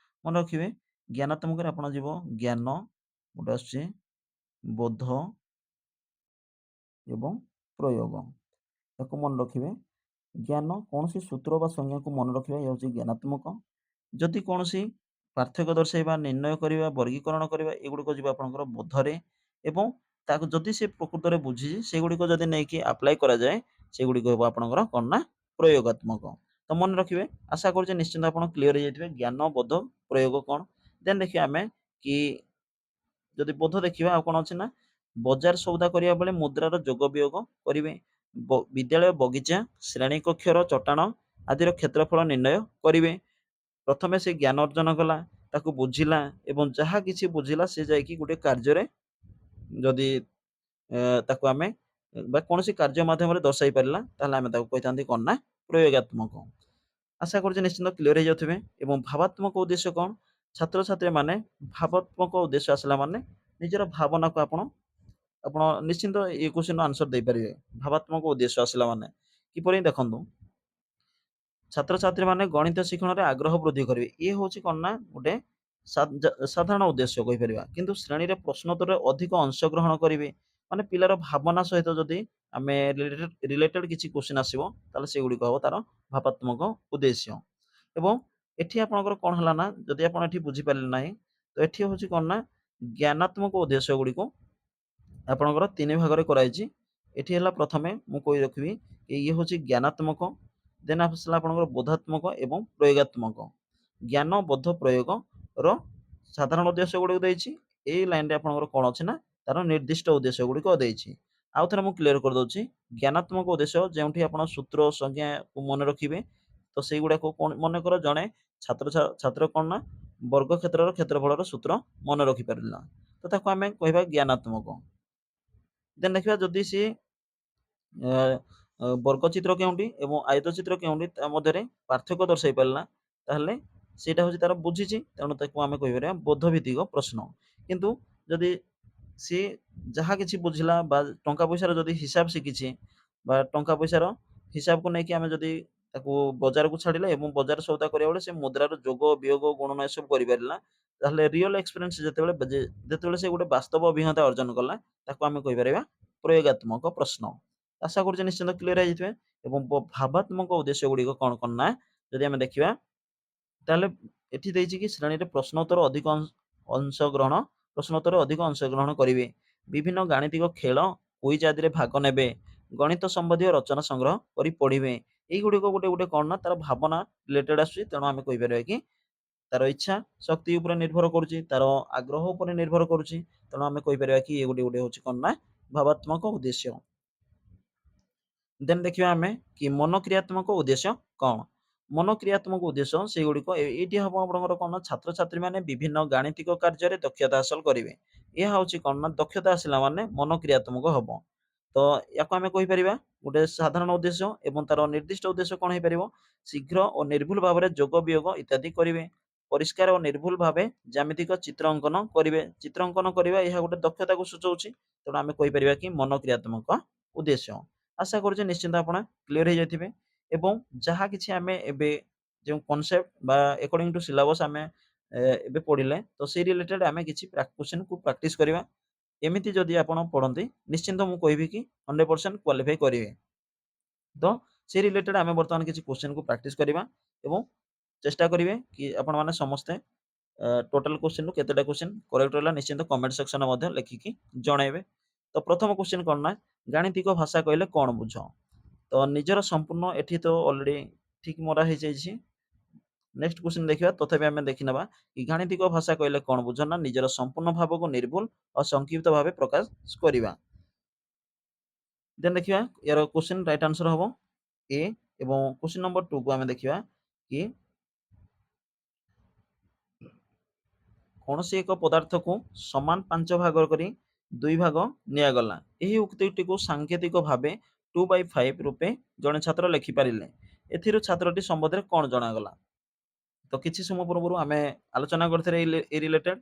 ମନେ ରଖିବେ ଜ୍ଞାନାତ୍ମକରେ ଆପଣ ଯିବ ଜ୍ଞାନ ଗୋଟେ ଆସୁଛି ବୋଧ ଏବଂ ପ୍ରୟୋଗ। ତାକୁ ମନେ ରଖିବେ ଜ୍ଞାନ କୌଣସି ସୂତ୍ର ବା ସଂଜ୍ଞାକୁ ମନେ ରଖିବା ଏ ହେଉଛି ଜ୍ଞାନାତ୍ମକ। ଯଦି କୌଣସି ପାର୍ଥକ୍ୟ ଦର୍ଶାଇବା, ନିର୍ଣ୍ଣୟ କରିବା, ବର୍ଗୀକରଣ କରିବା ଏଗୁଡ଼ିକ ଯିବ ଆପଣଙ୍କର ବୋଧରେ ଏବଂ ତାକୁ ଯଦି ସେ ପ୍ରକୃତରେ ବୁଝିଛି ସେଗୁଡ଼ିକ ଯଦି ନେଇକି ଆପ୍ଲାଏ କରାଯାଏ ସେଗୁଡ଼ିକ ହେବ ଆପଣଙ୍କର କ'ଣ ନା ପ୍ରୟୋଗାତ୍ମକ। ତ ମନେ ରଖିବେ ଆଶା କରୁଛି ନିଶ୍ଚିନ୍ତ ଆପଣ କ୍ଲିୟର ହେଇଯାଇଥିବେ ଜ୍ଞାନ, ବୋଧ, ପ୍ରୟୋଗ କ'ଣ। ଦେନ୍ ଦେଖିବା ଆମେ କି ଯଦି ବୋଧ ଦେଖିବା ଆଉ କ'ଣ ଅଛି ନା ବଜାର ସଉଦା କରିବା ବେଳେ ମୁଦ୍ରାର ଯୋଗ ବିୟୋଗ କରିବେ। ବିଦ୍ୟାଳୟ ବଗିଚା, ଶ୍ରେଣୀ କକ୍ଷର ଚଟାଣ ଆଦିର କ୍ଷେତ୍ରଫଳ ନିର୍ଣ୍ଣୟ କରିବେ। ପ୍ରଥମେ ସେ ଜ୍ଞାନ ଅର୍ଜନ କଲା, ତାକୁ ବୁଝିଲା ଏବଂ ଯାହା କିଛି ବୁଝିଲା ସେ ଯାଇକି ଗୋଟେ କାର୍ଯ୍ୟରେ ଯଦି ତାକୁ ଆମେ ବା କୌଣସି କାର୍ଯ୍ୟ ମାଧ୍ୟମରେ ଦର୍ଶାଇ ପାରିଲା ତାହେଲେ ଆମେ ତାକୁ କହିଥାନ୍ତି କ'ଣ ନା ପ୍ରୟୋଗାତ୍ମକ। ଆଶା କରୁଛି ନିଶ୍ଚିନ୍ତ କ୍ଲିୟର ହେଇଯାଉଥିବେ ଏବଂ ଭାବାତ୍ମକ ଉଦ୍ଦେଶ୍ୟ କ'ଣ? ଛାତ୍ରଛାତ୍ରୀମାନେ ଭାବାତ୍ମକ ଉଦ୍ଦେଶ୍ୟ ଆସିଲା ମାନେ ନିଜର ଭାବନାକୁ ଆପଣ ଆପଣ ନିଶ୍ଚିନ୍ତ ଏ କ୍ୱେଶ୍ଚିନର ଆନ୍ସର ଦେଇପାରିବେ। ଭାବାତ୍ମକ ଉଦ୍ଦେଶ୍ୟ ଆସିଲା ମାନେ କିପରି ଦେଖନ୍ତୁ ଛାତ୍ରଛାତ୍ରୀମାନେ ଗଣିତ ଶିକ୍ଷଣରେ ଆଗ୍ରହ ବୃଦ୍ଧି କରିବେ। ଇଏ ହେଉଛି କ'ଣ ନା ଗୋଟେ ସାଧାରଣ ଉଦ୍ଦେଶ୍ୟ କହିପାରିବା। କିନ୍ତୁ ଶ୍ରେଣୀରେ ପ୍ରଶ୍ନୋତ୍ତରରେ ଅଧିକ ଅଂଶଗ୍ରହଣ କରିବେ। ମାନେ ପିଲାର ଭାବନା ସହିତ ଯଦି ଆମେ ରିଲେଟେଡ୍ କିଛି କ୍ୱେଶ୍ଚିନ୍ ଆସିବ ତାହେଲେ ସେଗୁଡ଼ିକ ହେବ ତାର ଭାବାତ୍ମକ ଉଦ୍ଦେଶ୍ୟ ଏବଂ ଏଠି ଆପଣଙ୍କର କଣ ହେଲା ନା ଯଦି ଆପଣ ଏଠି ବୁଝିପାରିଲେ ନାହିଁ ତ ଏଠି ହଉଛି କଣ ନା ଜ୍ଞାନାତ୍ମକ ଉଦ୍ଦେଶ୍ୟ ଗୁଡ଼ିକୁ ଆପଣଙ୍କର ତିନି ଭାଗରେ କରାଯାଇଛି। ଏଠି ହେଲା ପ୍ରଥମେ ମୁଁ କହି ରଖିବି ଇଏ ହଉଛି ଜ୍ଞାନାତ୍ମକ, ଦେନ୍ ଆସିଲା ଆପଣଙ୍କର ବୋଧାତ୍ମକ ଏବଂ ପ୍ରୟୋଗାତ୍ମକ। ଜ୍ଞାନ ବୋଧ ପ୍ରୟୋଗର ସାଧାରଣ ଉଦ୍ଦେଶ୍ୟ ଗୁଡ଼ିକୁ ଦେଇଛି। ଏଇ ଲାଇନରେ ଆପଣଙ୍କର କଣ ଅଛି ନା ତାର ନିର୍ଦ୍ଦିଷ୍ଟ ଉଦ୍ଦେଶ୍ୟ ଗୁଡ଼ିକ ଦେଇଛି। ଆଉ ଥରେ ମୁଁ କ୍ଲିୟର କରିଦଉଛି। ଜ୍ଞାନାତ୍ମକ ଉଦ୍ଦେଶ୍ୟ ଯେଉଁଠି ଆପଣ ସୂତ୍ର ସଂଜ୍ଞାକୁ ମନେ ରଖିବେ, ତ ସେଇଗୁଡାକୁ ମନେକର ଜଣେ ଛାତ୍ର କଣ ନା ବର୍ଗ କ୍ଷେତ୍ରର କ୍ଷେତ୍ରଫଳର ସୂତ୍ର ମନେ ରଖିପାରିଲା, ତ ତାକୁ ଆମେ କହିବା ଜ୍ଞାନାତ୍ମକ। ଦେନ୍ ଦେଖିବା ଯଦି ସିଏ ବର୍ଗଚିତ୍ର କେଉଁଠି ଏବଂ ଆୟତ ଚିତ୍ର କେଉଁଠି ତା ମଧ୍ୟରେ ପାର୍ଥକ୍ୟ ଦର୍ଶାଇ ପାରିଲା, ତାହେଲେ ସେଇଟା ହଉଛି ତାର ବୁଝିଛି, ତେଣୁ ତାକୁ ଆମେ କହିପାରିବା ବୋଧ ଭିତ୍ତିକ ପ୍ରଶ୍ନ। କିନ୍ତୁ ଯଦି ସିଏ ଯାହା କିଛି ବୁଝିଲା ବା ଟଙ୍କା ପଇସାର ଯଦି ହିସାବ ଶିଖିଛି ବା ଟଙ୍କା ପଇସାର ହିସାବକୁ ନେଇକି ଆମେ ଯଦି ତାକୁ ବଜାରକୁ ଛାଡ଼ିଲେ ଏବଂ ବଜାର ସଉଦା କରିବା ବେଳେ ସେ ମୁଦ୍ରାର ଯୋଗ ବିୟୋଗ ଗୁଣନ ଏସବୁ କରିପାରିଲା, ତାହେଲେ ରିଅଲ ଏକ୍ସପିରିଏନ୍ସ ଯେତେବେଳେ ସେ ଗୋଟେ ବାସ୍ତବ ଅଭିଜ୍ଞତା ଅର୍ଜନ କଲା, ତାକୁ ଆମେ କହିପାରିବା ପ୍ରୟୋଗାତ୍ମକ ପ୍ରଶ୍ନ। ଆଶା କରୁଛି ନିଶ୍ଚିନ୍ତ କ୍ଲିୟର ହେଇଯାଇଥିବେ। ଏବଂ ଭାବାତ୍ମକ ଉଦ୍ଦେଶ୍ୟ ଗୁଡ଼ିକ କଣ କଣ ନା ଯଦି ଆମେ ଦେଖିବା, ତାହେଲେ ଏଠି ଦେଇଛି କି ଶ୍ରେଣୀରେ ପ୍ରଶ୍ନୋତ୍ତର ଅଧିକ ଅଂଶଗ୍ରହଣ ପ୍ରଶ୍ନୋତ୍ତର ଅଧିକ ଅଂଶଗ୍ରହଣ କରିବେ, ବିଭିନ୍ନ ଗାଣିତିକ ଖେଳ କୁଇଜ ଆଦିରେ ଭାଗ ନେବେ, ଗଣିତ ସମ୍ବନ୍ଧୀୟ ରଚନା ସଂଗ୍ରହ କରି ପଢିବେ। ଏଇଗୁଡ଼ିକ ଗୋଟେ ଗୋଟେ କଣ ନା ତାର ଭାବନା ରିଲେଟେଡ୍ ଆସୁଛି, ତେଣୁ ଆମେ କହିପାରିବା କି ତାର ଇଚ୍ଛା ଶକ୍ତି ଉପରେ ନିର୍ଭର କରୁଛି, ତାର ଆଗ୍ରହ ଉପରେ ନିର୍ଭର କରୁଛି, ତେଣୁ ଆମେ କହିପାରିବା କି ଏ ଗୋଟେ ଗୋଟେ ହଉଛି କଣ ନା ଭାବାତ୍ମକ ଉଦ୍ଦେଶ୍ୟ। ଦେନ୍ ଦେଖିବା ଆମେ କି ମନୋକ୍ରିୟାତ୍ମକ ଉଦ୍ଦେଶ୍ୟ କଣ। ମନୋକ୍ରିୟାତ୍ମକ ଉଦ୍ଦେଶ୍ୟ ସେଇଗୁଡ଼ିକ ଏଇଠି ହବ ଆପଣଙ୍କର କଣ ନା ଛାତ୍ରଛାତ୍ରୀ ମାନେ ବିଭିନ୍ନ ଗାଣିତିକ କାର୍ଯ୍ୟରେ ଦକ୍ଷତା ହାସଲ କରିବେ। ଏହା ହଉଛି କଣ ନା ଦକ୍ଷତା ଆସିଲା ମାନେ ମନୋକ୍ରିୟାତ୍ମକ ହବ। ତ ୟାକୁ ଆମେ କହିପାରିବା ଗୋଟେ ସାଧାରଣ ଉଦ୍ଦେଶ୍ୟ ଏବଂ ତାର ନିର୍ଦ୍ଦିଷ୍ଟ ଉଦ୍ଦେଶ୍ୟ କଣ ହେଇପାରିବ, ଶୀଘ୍ର ଓ ନିର୍ଭୁଲ ଭାବରେ ଯୋଗ ବିୟୋଗ ଇତ୍ୟାଦି କରିବେ, ପରିଷ୍କାର ଓ ନିର୍ଭୁଲ ଭାବେ ଜ୍ୟାମିତିକ ଚିତ୍ର ଅଙ୍କନ କରିବେ। ଚିତ୍ର ଅଙ୍କନ କରିବା ଏହା ଗୋଟେ ଦକ୍ଷତାକୁ ସୂଚାଉଛି, ତେଣୁ ଆମେ କହିପାରିବା କି ମନୋକ୍ରିୟାତ୍ମକ ଉଦ୍ଦେଶ୍ୟ। ଆଶା କରୁଛି ନିଶ୍ଚିନ୍ତ ଆପଣ କ୍ଲିୟର ହେଇଯାଇଥିବେ। ଏବଂ ଯାହା କିଛି ଆମେ ଏବେ ଯେଉଁ କନସେପ୍ଟ ବା ଏକର୍ଡିଂ ଟୁ ସିଲାବସ୍ ଆମେ ଏବେ ପଢିଲେ, ତ ସେଇ ରିଲେଟେଡ୍ ଆମେ କିଛି କ୍ୱେଶ୍ଚିନ୍ କୁ ପ୍ରାକ୍ଟିସ କରିବା। ଏମିତି ଯଦି ଆପଣ ପଢନ୍ତି ନିଶ୍ଚିନ୍ତ ମୁଁ କହିବି କି 100% କ୍ୱାଲିଫାଇ କରିବେ। ତ ସେ ରିଲେଟେଡ୍ ଆମେ ବର୍ତ୍ତମାନ କିଛି କ୍ୱେଶ୍ଚିନ୍ କୁ ପ୍ରାକ୍ଟିସ କରିବା ଏବଂ ଚେଷ୍ଟା କରିବେ କି ଆପଣମାନେ ସମସ୍ତେ ଟୋଟାଲ କ୍ୱେଶ୍ଚିନ୍ ରୁ କେତେଟା କ୍ୱେଶ୍ଚିନ୍ କରେକ୍ଟ ରହିଲା ନିଶ୍ଚିନ୍ତ କମେଣ୍ଟ ସେକ୍ସନରେ ମଧ୍ୟ ଲେଖିକି ଜଣାଇବେ। ତ ପ୍ରଥମ କ୍ୱେଶ୍ଚିନ୍ କଣ ନା ଗାଣିତିକ ଭାଷା କହିଲେ କଣ ବୁଝ। ତ ନିଜର ସମ୍ପୂର୍ଣ୍ଣ ଏଠି ତ ଅଲରେଡି ଠିକ ମରା ହେଇଯାଇଛି। ନେକ୍ସଟ କ୍ୱେଶ୍ଚିନ୍ ଦେଖିବା, ତଥାପି ଆମେ ଦେଖିନେବା କି ଗାଣିତିକ ଭାଷା କହିଲେ କଣ ବୁଝ ନା ନିଜର ସମ୍ପୂର୍ଣ୍ଣ ଭାବକୁ ନିର୍ଭୁଲ ଓ ସଂକ୍ଷିପ୍ତ ଭାବେ ପ୍ରକାଶ କରିବା। ଦେନ୍ ଦେଖିବା ୟାର କ୍ୱେଶ୍ଚିନ୍ ରାଇଟ୍ ଆନ୍ସର ହବ ଏ। ଏବଂ କ୍ୱେଶ୍ଚିନ୍ ନମ୍ବର 2 କୁ ଆମେ ଦେଖିବା କି କୌଣସି ଏକ ପଦାର୍ଥକୁ ସମାନ 5 ଭାଗ କରି 2 ଭାଗ ନିଆଗଲା। ଏହି ଉକ୍ତିଟିକୁ ସାଙ୍କେତିକ ଭାବେ 2/5 ରୂପେ ଜଣେ ଛାତ୍ର ଲେଖିପାରିଲେ। ଏଥିରୁ ଛାତ୍ରଟି ସମ୍ବନ୍ଧରେ କଣ ଜଣାଗଲା। ତ କିଛି ସମୟ ପୂର୍ବରୁ ଆମେ ଆଲୋଚନା କରିଥିଲେ ଏଇ ରିଲେଟେଡ୍।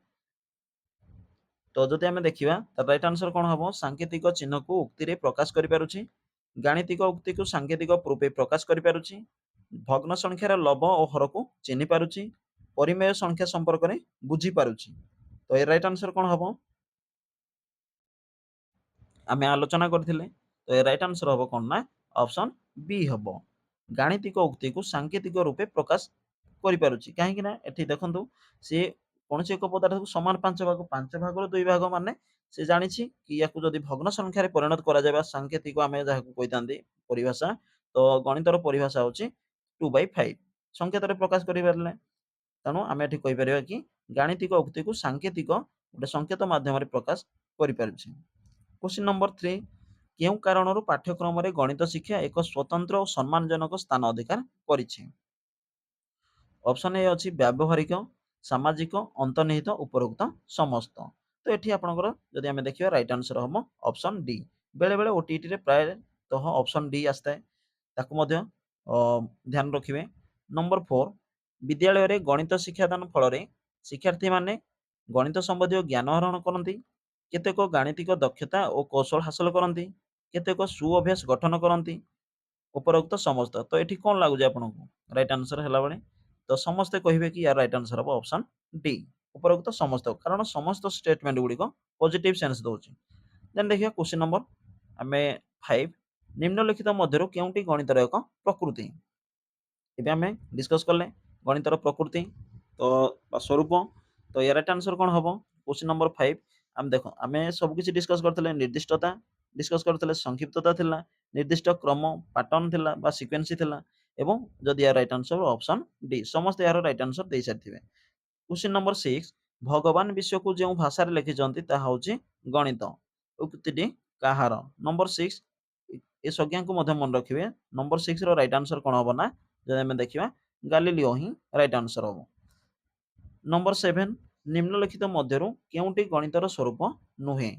ତ ଯଦି ଆମେ ଦେଖିବା ତାର ରାଇଟ୍ ଆନ୍ସର କଣ ହବ, ସାଙ୍କେତିକ ଚିହ୍ନକୁ ଉକ୍ତିରେ ପ୍ରକାଶ କରିପାରୁଛି, ଗାଣିତିକ ଉକ୍ତିକୁ ସାଙ୍କେତିକ ରୂପେ ପ୍ରକାଶ କରିପାରୁଛି, ଭଗ୍ନ ସଂଖ୍ୟାର ଲବ ଓ ହରକୁ ଚିହ୍ନି ପାରୁଛି, ପରିମେୟ ସଂଖ୍ୟା ସମ୍ପର୍କରେ ବୁଝିପାରୁଛି। ତ ଏ ରାଇଟ୍ ଆନ୍ସର କଣ ହବ, ଆମେ ଆଲୋଚନା କରିଥିଲେ। ତ ଏ ରାଇଟ୍ ଆନ୍ସର ହବ କଣ ନା ଅପସନ ବି ହବ, ଗାଣିତିକ ଉକ୍ତିକୁ ସାଙ୍କେତିକ ରୂପେ ପ୍ରକାଶ କରିପାରୁଛି। କାହିଁକି ନା ଏଠି ଦେଖନ୍ତୁ ସେ କୌଣସି ଏକ ପଦାର୍ଥକୁ ସମାନ 5 ଭାଗରୁ 2 ଭାଗ ମାନେ ସେ ଜାଣିଛି କି ୟାକୁ ଯଦି ଭଗ୍ନ ସଂଖ୍ୟାରେ ପରିଣତ କରାଯାଏ ବା ସାଙ୍କେତିକ ଆମେ ଯାହାକୁ କହିଥାନ୍ତି ପରିଭାଷା, ତ ଗଣିତର ପରିଭାଷା ହଉଛି 2/5 ସଂକେତରେ ପ୍ରକାଶ କରିପାରିଲେ। ତେଣୁ ଆମେ ଏଠି କହିପାରିବା କି ଗାଣିତିକ ଉକ୍ତିକୁ ସାଙ୍କେତିକ ଗୋଟେ ସଂକେତ ମାଧ୍ୟମରେ ପ୍ରକାଶ କରିପାରୁଛି। କ୍ୱେଶ୍ଚିନ୍ ନମ୍ବର 3, କେଉଁ କାରଣରୁ ପାଠ୍ୟକ୍ରମରେ ଗଣିତ ଶିକ୍ଷା ଏକ ସ୍ୱତନ୍ତ୍ର ଓ ସମ୍ମାନଜନକ ସ୍ଥାନ ଅଧିକାର କରିଛି। ଅପସନ ଏ ଅଛି ବ୍ୟବହାରିକ, ସାମାଜିକ, ଅନ୍ତର୍ନିହିତ, ଉପରୋକ୍ତ ସମସ୍ତ। ତ ଏଠି ଆପଣଙ୍କର ଯଦି ଆମେ ଦେଖିବା ରାଇଟ୍ ଆନ୍ସର ହବ ଅପସନ ଡି। ବେଳେ ବେଳେ ଓଟିଇଟି ରେ ପ୍ରାୟତଃ ଅପସନ ଡି ଆସିଥାଏ, ତାକୁ ମଧ୍ୟ ଧ୍ୟାନ ରଖିବେ। ନମ୍ବର 4, ବିଦ୍ୟାଳୟରେ ଗଣିତ ଶିକ୍ଷାଦାନ ଫଳରେ ଶିକ୍ଷାର୍ଥୀମାନେ ଗଣିତ ସମ୍ବନ୍ଧୀୟ ଜ୍ଞାନ ଆହରଣ କରନ୍ତି, କେତେକ ଗାଣିତିକ ଦକ୍ଷତା ଓ କୌଶଳ ହାସଲ କରନ୍ତି, କେତେକ ସୁଅଭ୍ୟାସ ଗଠନ କରନ୍ତି, ଉପରୋକ୍ତ ସମସ୍ତ। ତ ଏଠି କଣ ଲାଗୁଛି ଆପଣଙ୍କୁ ରାଇଟ୍ ଆନ୍ସର ହେଲା ବେଳେ, ତ ସମସ୍ତେ କହିବେ କି ୟାର ରାଇଟ୍ ଆନ୍ସର ହବ ଅପସନ ଡି ଉପରୋକ୍ତ ସମସ୍ତ, କାରଣ ସମସ୍ତ ଷ୍ଟେଟମେଣ୍ଟ ଗୁଡ଼ିକ ପଜିଟିଭ ସେନ୍ସ ଦଉଛି। ଦେନ୍ ଦେଖିବା କ୍ୱେଶ୍ଚିନ୍ ନମ୍ବର ଆମେ 5, ନିମ୍ନଲିଖିତ ମଧ୍ୟରୁ କେଉଁଟି ଗଣିତର ଏକ ପ୍ରକୃତି। ଏବେ ଆମେ ଡିସ୍କସ୍ କଲେ ଗଣିତର ପ୍ରକୃତି ତ ବା ସ୍ୱରୂପ। ତ ଏ ରାଇଟ୍ ଆନ୍ସର କ'ଣ ହବ? କ୍ୱେଶ୍ଚିନ୍ ନମ୍ବର 5 ଆମେ ସବୁ କିଛି ଡିସ୍କସ୍ କରିଥିଲେ। ନିର୍ଦ୍ଦିଷ୍ଟତା ଡିସ୍କସ୍ କରିଥିଲେ, ସଂକ୍ଷିପ୍ତତା ଥିଲା, ନିର୍ଦ୍ଦିଷ୍ଟ କ୍ରମ ପାଟର୍ନ ଥିଲା ବା ସିକ୍ୱେନ୍ସ ଥିଲା ଏବଂ ଯଦି ଏହାର ରାଇଟ୍ ଆନ୍ସର ଅପସନ୍ ଡି, ସମସ୍ତେ ଏହାର ରାଇଟ୍ ଆନ୍ସର ଦେଇସାରିଥିବେ। କ୍ୱେଶ୍ଚିନ୍ ନମ୍ବର 6 ଭଗବାନ ବିଶ୍ୱକୁ ଯେଉଁ ଭାଷାରେ ଲେଖିଛନ୍ତି ତାହା ହେଉଛି ଗଣିତ। ଉକ୍ତିଟି କାହାର? ନମ୍ବର 6 ଏ ସଂଜ୍ଞାକୁ ମଧ୍ୟ ମନେ ରଖିବେ। ନମ୍ବର 6 ର ରାଇଟ୍ ଆନ୍ସର କ'ଣ ହବ ନା, ଯଦି ଆମେ ଦେଖିବା ଗାଲିଲିଓ ହିଁ ରାଇଟ୍ ଆନ୍ସର ହବ। ନମ୍ବର 7 ନିମ୍ନଲିଖିତ ମଧ୍ୟରୁ କେଉଁଟି ଗଣିତର ସ୍ୱରୂପ ନୁହେଁ?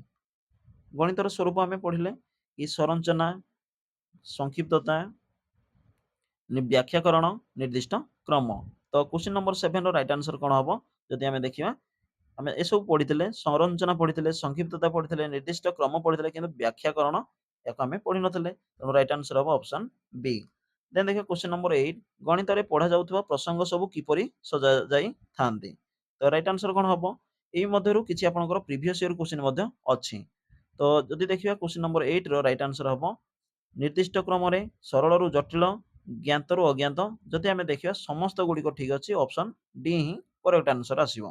ଗଣିତର ସ୍ୱରୂପ ଆମେ ପଢ଼ିଲେ କି ସଂରଚନା, ସଂକ୍ଷିପ୍ତତା, ବ୍ୟାଖ୍ୟାକରଣ, ନିର୍ଦ୍ଦିଷ୍ଟ କ୍ରମ। ତ କ୍ୱେଶ୍ଚିନ୍ ନମ୍ବର 7 ର ରାଇଟ୍ ଆନ୍ସର କ'ଣ ହବ? ଯଦି ଆମେ ଦେଖିବା ଆମେ ଏସବୁ ପଢ଼ିଥିଲେ, ସଂରଚନା ପଢ଼ିଥିଲେ, ସଂକ୍ଷିପ୍ତତା ପଢ଼ିଥିଲେ, ନିର୍ଦ୍ଦିଷ୍ଟ କ୍ରମ ପଢ଼ିଥିଲେ, କିନ୍ତୁ ବ୍ୟାଖ୍ୟାକରଣ ୟାକୁ ଆମେ ପଢ଼ିନଥିଲେ। ତେଣୁ ରାଇଟ୍ ଆନ୍ସର ହବ ଅପସନ୍ ବି। ଦେନ୍ ଦେଖିବା କ୍ୱେଶ୍ଚିନ୍ ନମ୍ବର 8 ଗଣିତରେ ପଢ଼ାଯାଉଥିବା ପ୍ରସଙ୍ଗ ସବୁ କିପରି ସଜାଯାଇଥାନ୍ତି? ତ ରାଇଟ୍ ଆନ୍ସର କ'ଣ ହବ? ଏଇ ମଧ୍ୟରୁ କିଛି ଆପଣଙ୍କର ପ୍ରିଭିୟସ୍ ଇୟର କ୍ୱେଶ୍ଚିନ୍ ମଧ୍ୟ ଅଛି। ତ ଯଦି ଦେଖିବା କ୍ୱେଶ୍ଚିନ୍ ନମ୍ବର 8 ର ରାଇଟ୍ ଆନ୍ସର ହବ ନିର୍ଦ୍ଦିଷ୍ଟ କ୍ରମରେ, ସରଳରୁ ଜଟିଳ, ଜ୍ଞାତରୁ ଅଜ୍ଞାତ। ଯଦି ଆମେ ଦେଖିବା ସମସ୍ତ ଗୁଡ଼ିକ ଠିକ୍ ଅଛି, ଅପସନ୍ ଡି ହିଁ କରେକ୍ଟ ଆନ୍ସର ଆସିବ।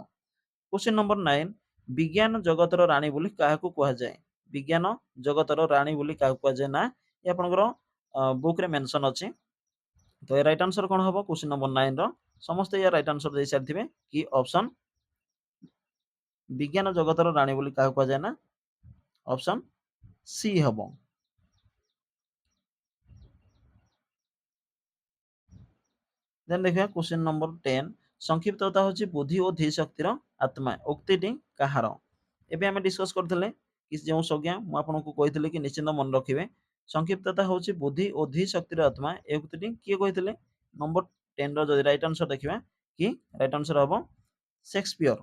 କ୍ୱେଶ୍ଚିନ୍ ନମ୍ବର 9 ବିଜ୍ଞାନ ଜଗତର ରାଣୀ ବୋଲି କାହାକୁ କୁହାଯାଏ? ବିଜ୍ଞାନ ଜଗତର ରାଣୀ ବୋଲି କାହାକୁ କୁହାଯାଏ? ନା ଏ ଆପଣଙ୍କର ବୁକ୍ରେ ମେନସନ୍ ଅଛି। ତ ଏ ରାଇଟ୍ ଆନ୍ସର କ'ଣ ହବ? କ୍ୱେଶ୍ଚିନ୍ ନମ୍ବର 9 ର ସମସ୍ତେ ୟା ରାଇଟ୍ ଆନ୍ସର ଦେଇସାରିଥିବେ କି ଅପସନ୍ ବିଜ୍ଞାନ ଜଗତର ରାଣୀ ବୋଲି କାହାକୁ କୁହାଯାଏ? ନା ଅପସନ୍ ସି ହବ। ଦେନ୍ ଦେଖିବା କ୍ୱେଶ୍ଚିନ୍ ନମ୍ବର 10 ସଂକ୍ଷିପ୍ତତା ହେଉଛି ବୁଦ୍ଧି ଓ ଧୀ ଶକ୍ତିର ଆତ୍ମା। ଉକ୍ତିଟି କାହାର? ଏବେ ଆମେ ଡିସ୍କସ୍ କରିଥିଲେ କି ଯେଉଁ ସଂଜ୍ଞା ମୁଁ ଆପଣଙ୍କୁ କହିଥିଲି କି ନିଶ୍ଚିନ୍ତ ମନେ ରଖିବେ। ସଂକ୍ଷିପ୍ତତା ହେଉଛି ବୁଦ୍ଧି ଓ ଧୀ ଶକ୍ତିର ଆତ୍ମା। ଏ ଉକ୍ତିଟି କିଏ କହିଥିଲେ? ନମ୍ବର 10 ର ଯଦି ରାଇଟ୍ ଆନ୍ସର ଦେଖିବା କି ରାଇଟ୍ ଆନ୍ସର ହବ ସେକ୍ସପିୟର।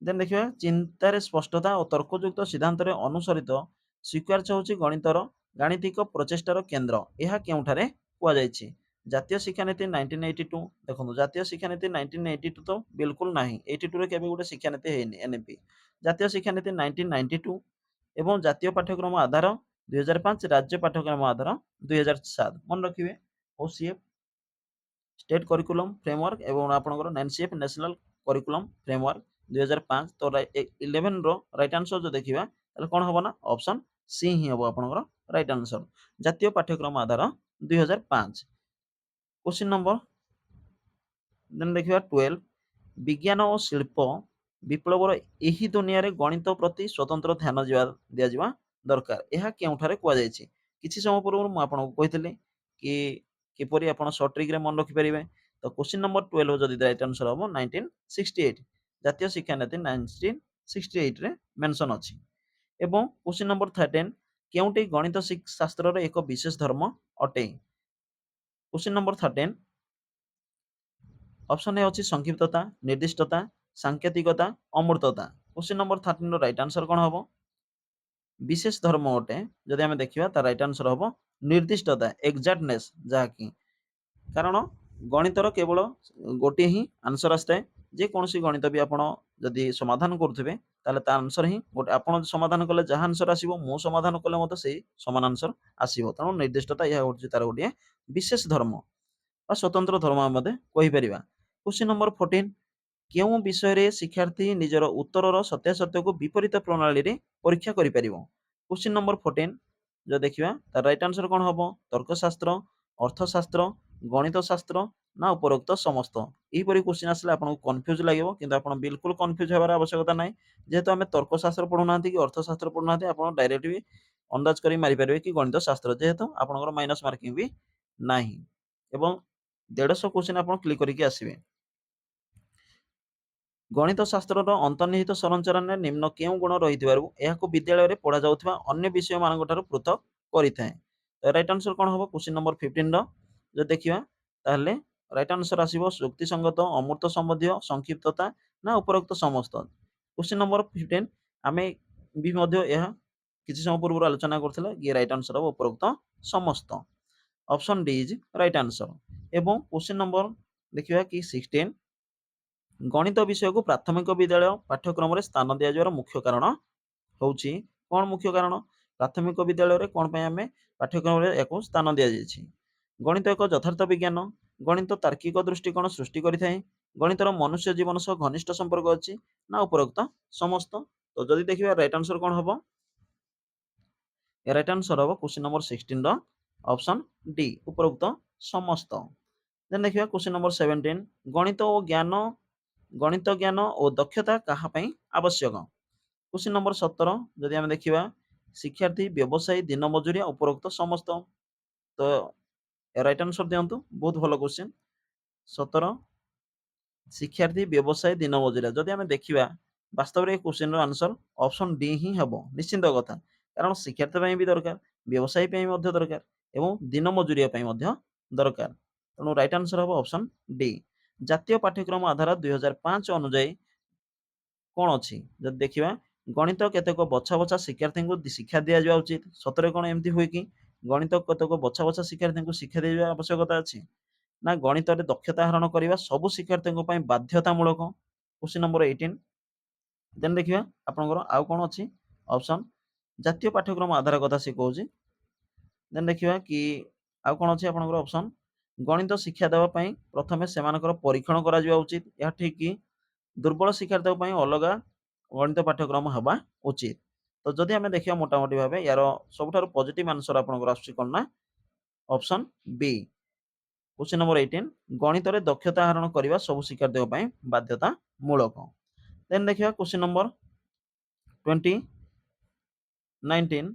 ଦେନ୍ ଦେଖିବା ଚିନ୍ତାରେ ସ୍ପଷ୍ଟତା ଓ ତର୍କଯୁକ୍ତ ସିଦ୍ଧାନ୍ତରେ ଅନୁସରିତ ସ୍ୱୀକାର୍ଯ୍ୟ ହେଉଛି ଗଣିତର ଗାଣିତିକ ପ୍ରଚେଷ୍ଟାର କେନ୍ଦ୍ର। ଏହା କେଉଁଠାରେ କୁହାଯାଇଛି? ଜାତୀୟ ଶିକ୍ଷାନୀତି 1982 ଦେଖନ୍ତୁ, ଜାତୀୟ ଶିକ୍ଷାନୀତି 1982 ତ ବିଲକୁଲ ନାହିଁ। 82 ରେ କେବେ ଗୋଟେ ଶିକ୍ଷାନୀତି ହେଇନି ଏନ୍ଇପି। ଜାତୀୟ ଶିକ୍ଷାନୀତି 1992 ଏବଂ ଜାତୀୟ ପାଠ୍ୟକ୍ରମ ଆଧାର 2005, ରାଜ୍ୟ ପାଠ୍ୟକ୍ରମ ଆଧାର 2007। ମନେ ରଖିବେ ଓସିଏଫ୍ ଷ୍ଟେଟ୍ କରିକୁଲମ୍ ଫ୍ରେମୱାର୍କ ଏବଂ ଆପଣଙ୍କର ଏନସିଏଫ୍ ନ୍ୟାସନାଲ କରିକୁଲମ୍ ଫ୍ରେମୱାର୍କ 2005। ତ 11 ର ରାଇଟ୍ ଆନ୍ସର ଯଦି ଦେଖିବା ତାହେଲେ କ'ଣ ହବ ନା ଅପସନ୍ ସି ହିଁ ହବ ଆପଣଙ୍କର ରାଇଟ୍ ଆନ୍ସର। ଜାତୀୟ ପାଠ୍ୟକ୍ରମ ଆଧାର 2005। କ୍ୱେଶ୍ଚିନ୍ ନମ୍ବର ଦେନ୍ ଦେଖିବା 12 ବିଜ୍ଞାନ ଓ ଶିଳ୍ପ ବିପ୍ଳବର ଏହି ଦୁନିଆରେ ଗଣିତ ପ୍ରତି ସ୍ୱତନ୍ତ୍ର ଧ୍ୟାନ ଦିଆଯିବା ଦରକାର। ଏହା କେଉଁଠାରେ କୁହାଯାଇଛି? କିଛି ସମୟ ପୂର୍ବରୁ ମୁଁ ଆପଣଙ୍କୁ କହିଥିଲି କି କିପରି ଆପଣ ସର୍ଟ ଟ୍ରିକ୍ରେ ମନେ ରଖିପାରିବେ। ତ କ୍ୱେଶ୍ଚିନ୍ ନମ୍ବର 12 ଯଦି ରାଇଟ୍ ଆନ୍ସର ହବ 1968। ଜାତୀୟ ଶିକ୍ଷାନୀତି 1968 ରେ ମେନସନ୍ ଅଛି। ଏବଂ କ୍ୱେଶ୍ଚିନ୍ ନମ୍ବର 13 କେଉଁଟି ଗଣିତ ଶାସ୍ତ୍ରର ଏକ ବିଶେଷ ଧର୍ମ ଅଟେ? କ୍ୱେଶ୍ଚିନ୍ ନମ୍ବର 13 ଅପସନ୍ ଏ ଅଛି ସଂକ୍ଷିପ୍ତତା, ନିର୍ଦ୍ଦିଷ୍ଟତା, ସାଙ୍କେତିକତା, ଅମୂର୍ତ୍ତତା। କ୍ୱେଶ୍ଚିନ୍ ନମ୍ବର 13 ର ରାଇଟ୍ ଆନ୍ସର କ'ଣ ହବ? ବିଶେଷ ଧର୍ମ ଅଟେ। ଯଦି ଆମେ ଦେଖିବା ତା ରାଇଟ୍ ଆନ୍ସର ହବ ନିର୍ଦ୍ଦିଷ୍ଟତା, ଏକ୍ସାକ୍ଟନେସ୍। ଯାହାକି କାରଣ ଗଣିତର କେବଳ ଗୋଟିଏ ହିଁ ଆନ୍ସର ଆସିଥାଏ। ଯେକୌଣସି ଗଣିତ ବି ଆପଣ ଯଦି ସମାଧାନ କରୁଥିବେ ତାହେଲେ ତା ଆନ୍ସର ହିଁ ଗୋଟେ, ଆପଣ ସମାଧାନ କଲେ ଯାହା ଆନ୍ସର ଆସିବ, ମୁଁ ସମାଧାନ କଲେ ମଧ୍ୟ ସେଇ ସମାନ ଆନ୍ସର ଆସିବ। ତେଣୁ ନିର୍ଦ୍ଦିଷ୍ଟତା ଏହା ହେଉଛି ତାର ଗୋଟିଏ ବିଶେଷ ଧର୍ମ ବା ସ୍ୱତନ୍ତ୍ର ଧର୍ମ ଆମେ ମଧ୍ୟ କହିପାରିବା। କ୍ୱେଶ୍ଚିନ୍ ନମ୍ବର 14 କେଉଁ ବିଷୟରେ ଶିକ୍ଷାର୍ଥୀ ନିଜର ଉତ୍ତରର ସତ୍ୟାସତ୍ୟକୁ ବିପରୀତ ପ୍ରଣାଳୀରେ ପରୀକ୍ଷା କରିପାରିବ? କ୍ୱେଶ୍ଚିନ୍ ନମ୍ବର 14 ଯଦି ଦେଖିବା ତାର ରାଇଟ୍ ଆନ୍ସର କ'ଣ ହବ? ତର୍କଶାସ୍ତ୍ର, ଅର୍ଥଶାସ୍ତ୍ର, ଗଣିତ ଶାସ୍ତ୍ର ନା ଉପରୋକ୍ତ ସମସ୍ତ। ଏହିପରି କ୍ୱେଶ୍ଚିନ୍ ଆସିଲେ ଆପଣଙ୍କୁ କନଫ୍ୟୁଜ ଲାଗିବ, କିନ୍ତୁ ଆପଣ ବିଲକୁଲ କନଫ୍ୟୁଜ ହେବାର ଆବଶ୍ୟକତା ନାହିଁ। ଯେହେତୁ ଆମେ ତର୍କଶାସ୍ତ୍ର ପଢ଼ୁନାହାନ୍ତି କି ଅର୍ଥଶାସ୍ତ୍ର ପଢ଼ୁନାହାନ୍ତି, ଆପଣ ଡାଇରେକ୍ଟ ବି ଅନ୍ଦାଜ କରି ମାରିପାରିବେ କି ଗଣିତ ଶାସ୍ତ୍ର, ଯେହେତୁ ଆପଣଙ୍କର ମାଇନସ୍ ମାର୍କିଂ ବି ନାହିଁ ଏବଂ 150 କ୍ୱେଶ୍ଚିନ୍ ଆପଣ କ୍ଲିକ୍ କରିକି ଆସିବେ। ଗଣିତ ଶାସ୍ତ୍ରର ଅନ୍ତର୍ନିହିତ ସଂରଚନାରେ ନିମ୍ନ କେଉଁ ଗୁଣ ରହିଥିବାରୁ ଏହାକୁ ବିଦ୍ୟାଳୟରେ ପଢ଼ାଯାଉଥିବା ଅନ୍ୟ ବିଷୟମାନଙ୍କ ଠାରୁ ପୃଥକ କରିଥାଏ? ରାଇଟ୍ ଆନ୍ସର କ'ଣ ହବ? କ୍ୱେଶ୍ଚିନ୍ ନମ୍ବର 15 ର ଯଦି ଦେଖିବା ତାହେଲେ ରାଇଟ୍ ଆନ୍ସର ଆସିବ ଯୁକ୍ତିସଙ୍ଗତ, ଅମୂର୍ତ୍ତ ସମ୍ବନ୍ଧୀୟ, ସଂକ୍ଷିପ୍ତତା ନା ଉପରୋକ୍ତ ସମସ୍ତ। କ୍ୱେଶ୍ଚିନ୍ ନମ୍ବର 15 ଆମେ ବି ମଧ୍ୟ ଏହା କିଛି ସମୟ ପୂର୍ବରୁ ଆଲୋଚନା କରୁଥିଲେ। ଇଏ ରାଇଟ୍ ଆନ୍ସର ହବ ଉପରୋକ୍ତ ସମସ୍ତ। Option D is right answer. ଏବଂ କ୍ୱେଶ୍ଚିନ୍ ନମ୍ବର ଦେଖିବା କି 16 ଗଣିତ ବିଷୟକୁ ପ୍ରାଥମିକ ବିଦ୍ୟାଳୟ ପାଠ୍ୟକ୍ରମରେ ସ୍ଥାନ ଦିଆଯିବାର ମୁଖ୍ୟ କାରଣ ହେଉଛି କ'ଣ? ମୁଖ୍ୟ କାରଣ ପ୍ରାଥମିକ ବିଦ୍ୟାଳୟରେ କ'ଣ ପାଇଁ ଆମେ ପାଠ୍ୟକ୍ରମରେ ଏହାକୁ ସ୍ଥାନ ଦିଆଯାଇଛି? ଗଣିତ ଏକ ଯଥାର୍ଥ ବିଜ୍ଞାନ, ଗଣିତ ତାର୍କିକ ଦୃଷ୍ଟିକୋଣ ସୃଷ୍ଟି କରିଥାଏ, ଗଣିତର ମନୁଷ୍ୟ ଜୀବନ ସହ ଘନିଷ୍ଠ ସମ୍ପର୍କ ଅଛି, ନା ଉପରୋକ୍ତ ସମସ୍ତ। ତ ଯଦି ଦେଖିବା ରାଇଟ୍ ଆନ୍ସର କ'ଣ ହବ? ରାଇଟ୍ ଆନ୍ସର ହବ କ୍ୱେଶ୍ଚିନ୍ ନମ୍ବର 16 ର ଅପସନ୍ ଡି, ଉପରୋକ୍ତ ସମସ୍ତ। ଦେନ୍ ଦେଖିବା କ୍ୱେଶ୍ଚିନ୍ ନମ୍ବର 17, ଗଣିତ ଜ୍ଞାନ ଓ ଦକ୍ଷତା କାହା ପାଇଁ ଆବଶ୍ୟକ? କ୍ୱେଶ୍ଚିନ୍ ନମ୍ବର 17 ଯଦି ଆମେ ଦେଖିବା, ଶିକ୍ଷାର୍ଥୀ, ବ୍ୟବସାୟୀ, ଦିନ ମଜୁରିଆ, ଉପରୋକ୍ତ ସମସ୍ତ। ତ ରାଇଟ୍ ଆନ୍ସର ଦିଅନ୍ତୁ, ବହୁତ ଭଲ କ୍ୱେଶ୍ଚିନ୍। 17 ଶିକ୍ଷାର୍ଥୀ, ବ୍ୟବସାୟୀ, ଦିନ ମଜୁରିଆ। ଯଦି ଆମେ ଦେଖିବା ବାସ୍ତବରେ ଏ କ୍ୱେଶ୍ଚିନ୍ ର ଆନ୍ସର ଅପସନ୍ ଡି ହିଁ ହେବ, ନିଶ୍ଚିନ୍ତ କଥା। କାରଣ ଶିକ୍ଷାର୍ଥୀ ପାଇଁ ବି ଦରକାର, ବ୍ୟବସାୟୀ ପାଇଁ ମଧ୍ୟ ଦରକାର ଏବଂ ଦିନ ମଜୁରିଆ ପାଇଁ ମଧ୍ୟ ଦରକାର। ତେଣୁ ରାଇଟ୍ ଆନ୍ସର ହବ ଅପସନ୍ ଡି। ଜାତୀୟ ପାଠ୍ୟକ୍ରମ ଆଧାର 2005 ଅନୁଯାୟୀ କ'ଣ ଅଛି? ଯଦି ଦେଖିବା, ଗଣିତ କେତେକ ବଛା ବଛା ଶିକ୍ଷାର୍ଥୀଙ୍କୁ ଶିକ୍ଷା ଦିଆଯିବା ଉଚିତ। ସତରେ କ'ଣ ଏମିତି ହୁଏ କି ଗଣିତ କେତେକ ବଛା ବଛା ଶିକ୍ଷାର୍ଥୀଙ୍କୁ ଶିକ୍ଷା ଦିଆଯିବା ଆବଶ୍ୟକତା ଅଛି? ନା ଗଣିତରେ ଦକ୍ଷତା ଆହରଣ କରିବା ସବୁ ଶିକ୍ଷାର୍ଥୀଙ୍କ ପାଇଁ ବାଧ୍ୟତାମୂଳକ? Question number 18। ଦେନ୍ ଦେଖିବା ଆପଣଙ୍କର ଆଉ କ'ଣ ଅଛି ଅପସନ୍। ଜାତୀୟ ପାଠ୍ୟକ୍ରମ ଆଧାର କଥା ସେ କହୁଛି। ଦେନ୍ ଦେଖିବା କି ଆଉ କ'ଣ ଅଛି ଆପଣଙ୍କର ଅପସନ୍। ଗଣିତ ଶିକ୍ଷା ଦେବା ପାଇଁ ପ୍ରଥମେ ସେମାନଙ୍କର ପରୀକ୍ଷଣ କରାଯିବା ଉଚିତ। ଏହା ଠିକ୍ କି? ଦୁର୍ବଳ ଶିକ୍ଷାର୍ଥୀଙ୍କ ପାଇଁ ଅଲଗା ଗଣିତ ପାଠ୍ୟକ୍ରମ ହେବା ଉଚିତ। ତ ଯଦି ଆମେ ଦେଖିବା ମୋଟାମୋଟି ଭାବେ ୟାର ସବୁଠାରୁ ପଜିଟିଭ ଆନ୍ସର ଆପଣଙ୍କର ଆସୁଛି କ'ଣ ନା ଅପସନ୍ ବି। କ୍ୱେଶ୍ଚିନ୍ ନମ୍ବର 18, ଗଣିତରେ ଦକ୍ଷତା ଆହରଣ କରିବା ସବୁ ଶିକ୍ଷାର୍ଥୀଙ୍କ ପାଇଁ ବାଧ୍ୟତାମୂଳକ। ଦେନ୍ ଦେଖିବା କ୍ୱେଶ୍ଚିନ୍ ନମ୍ବର 19,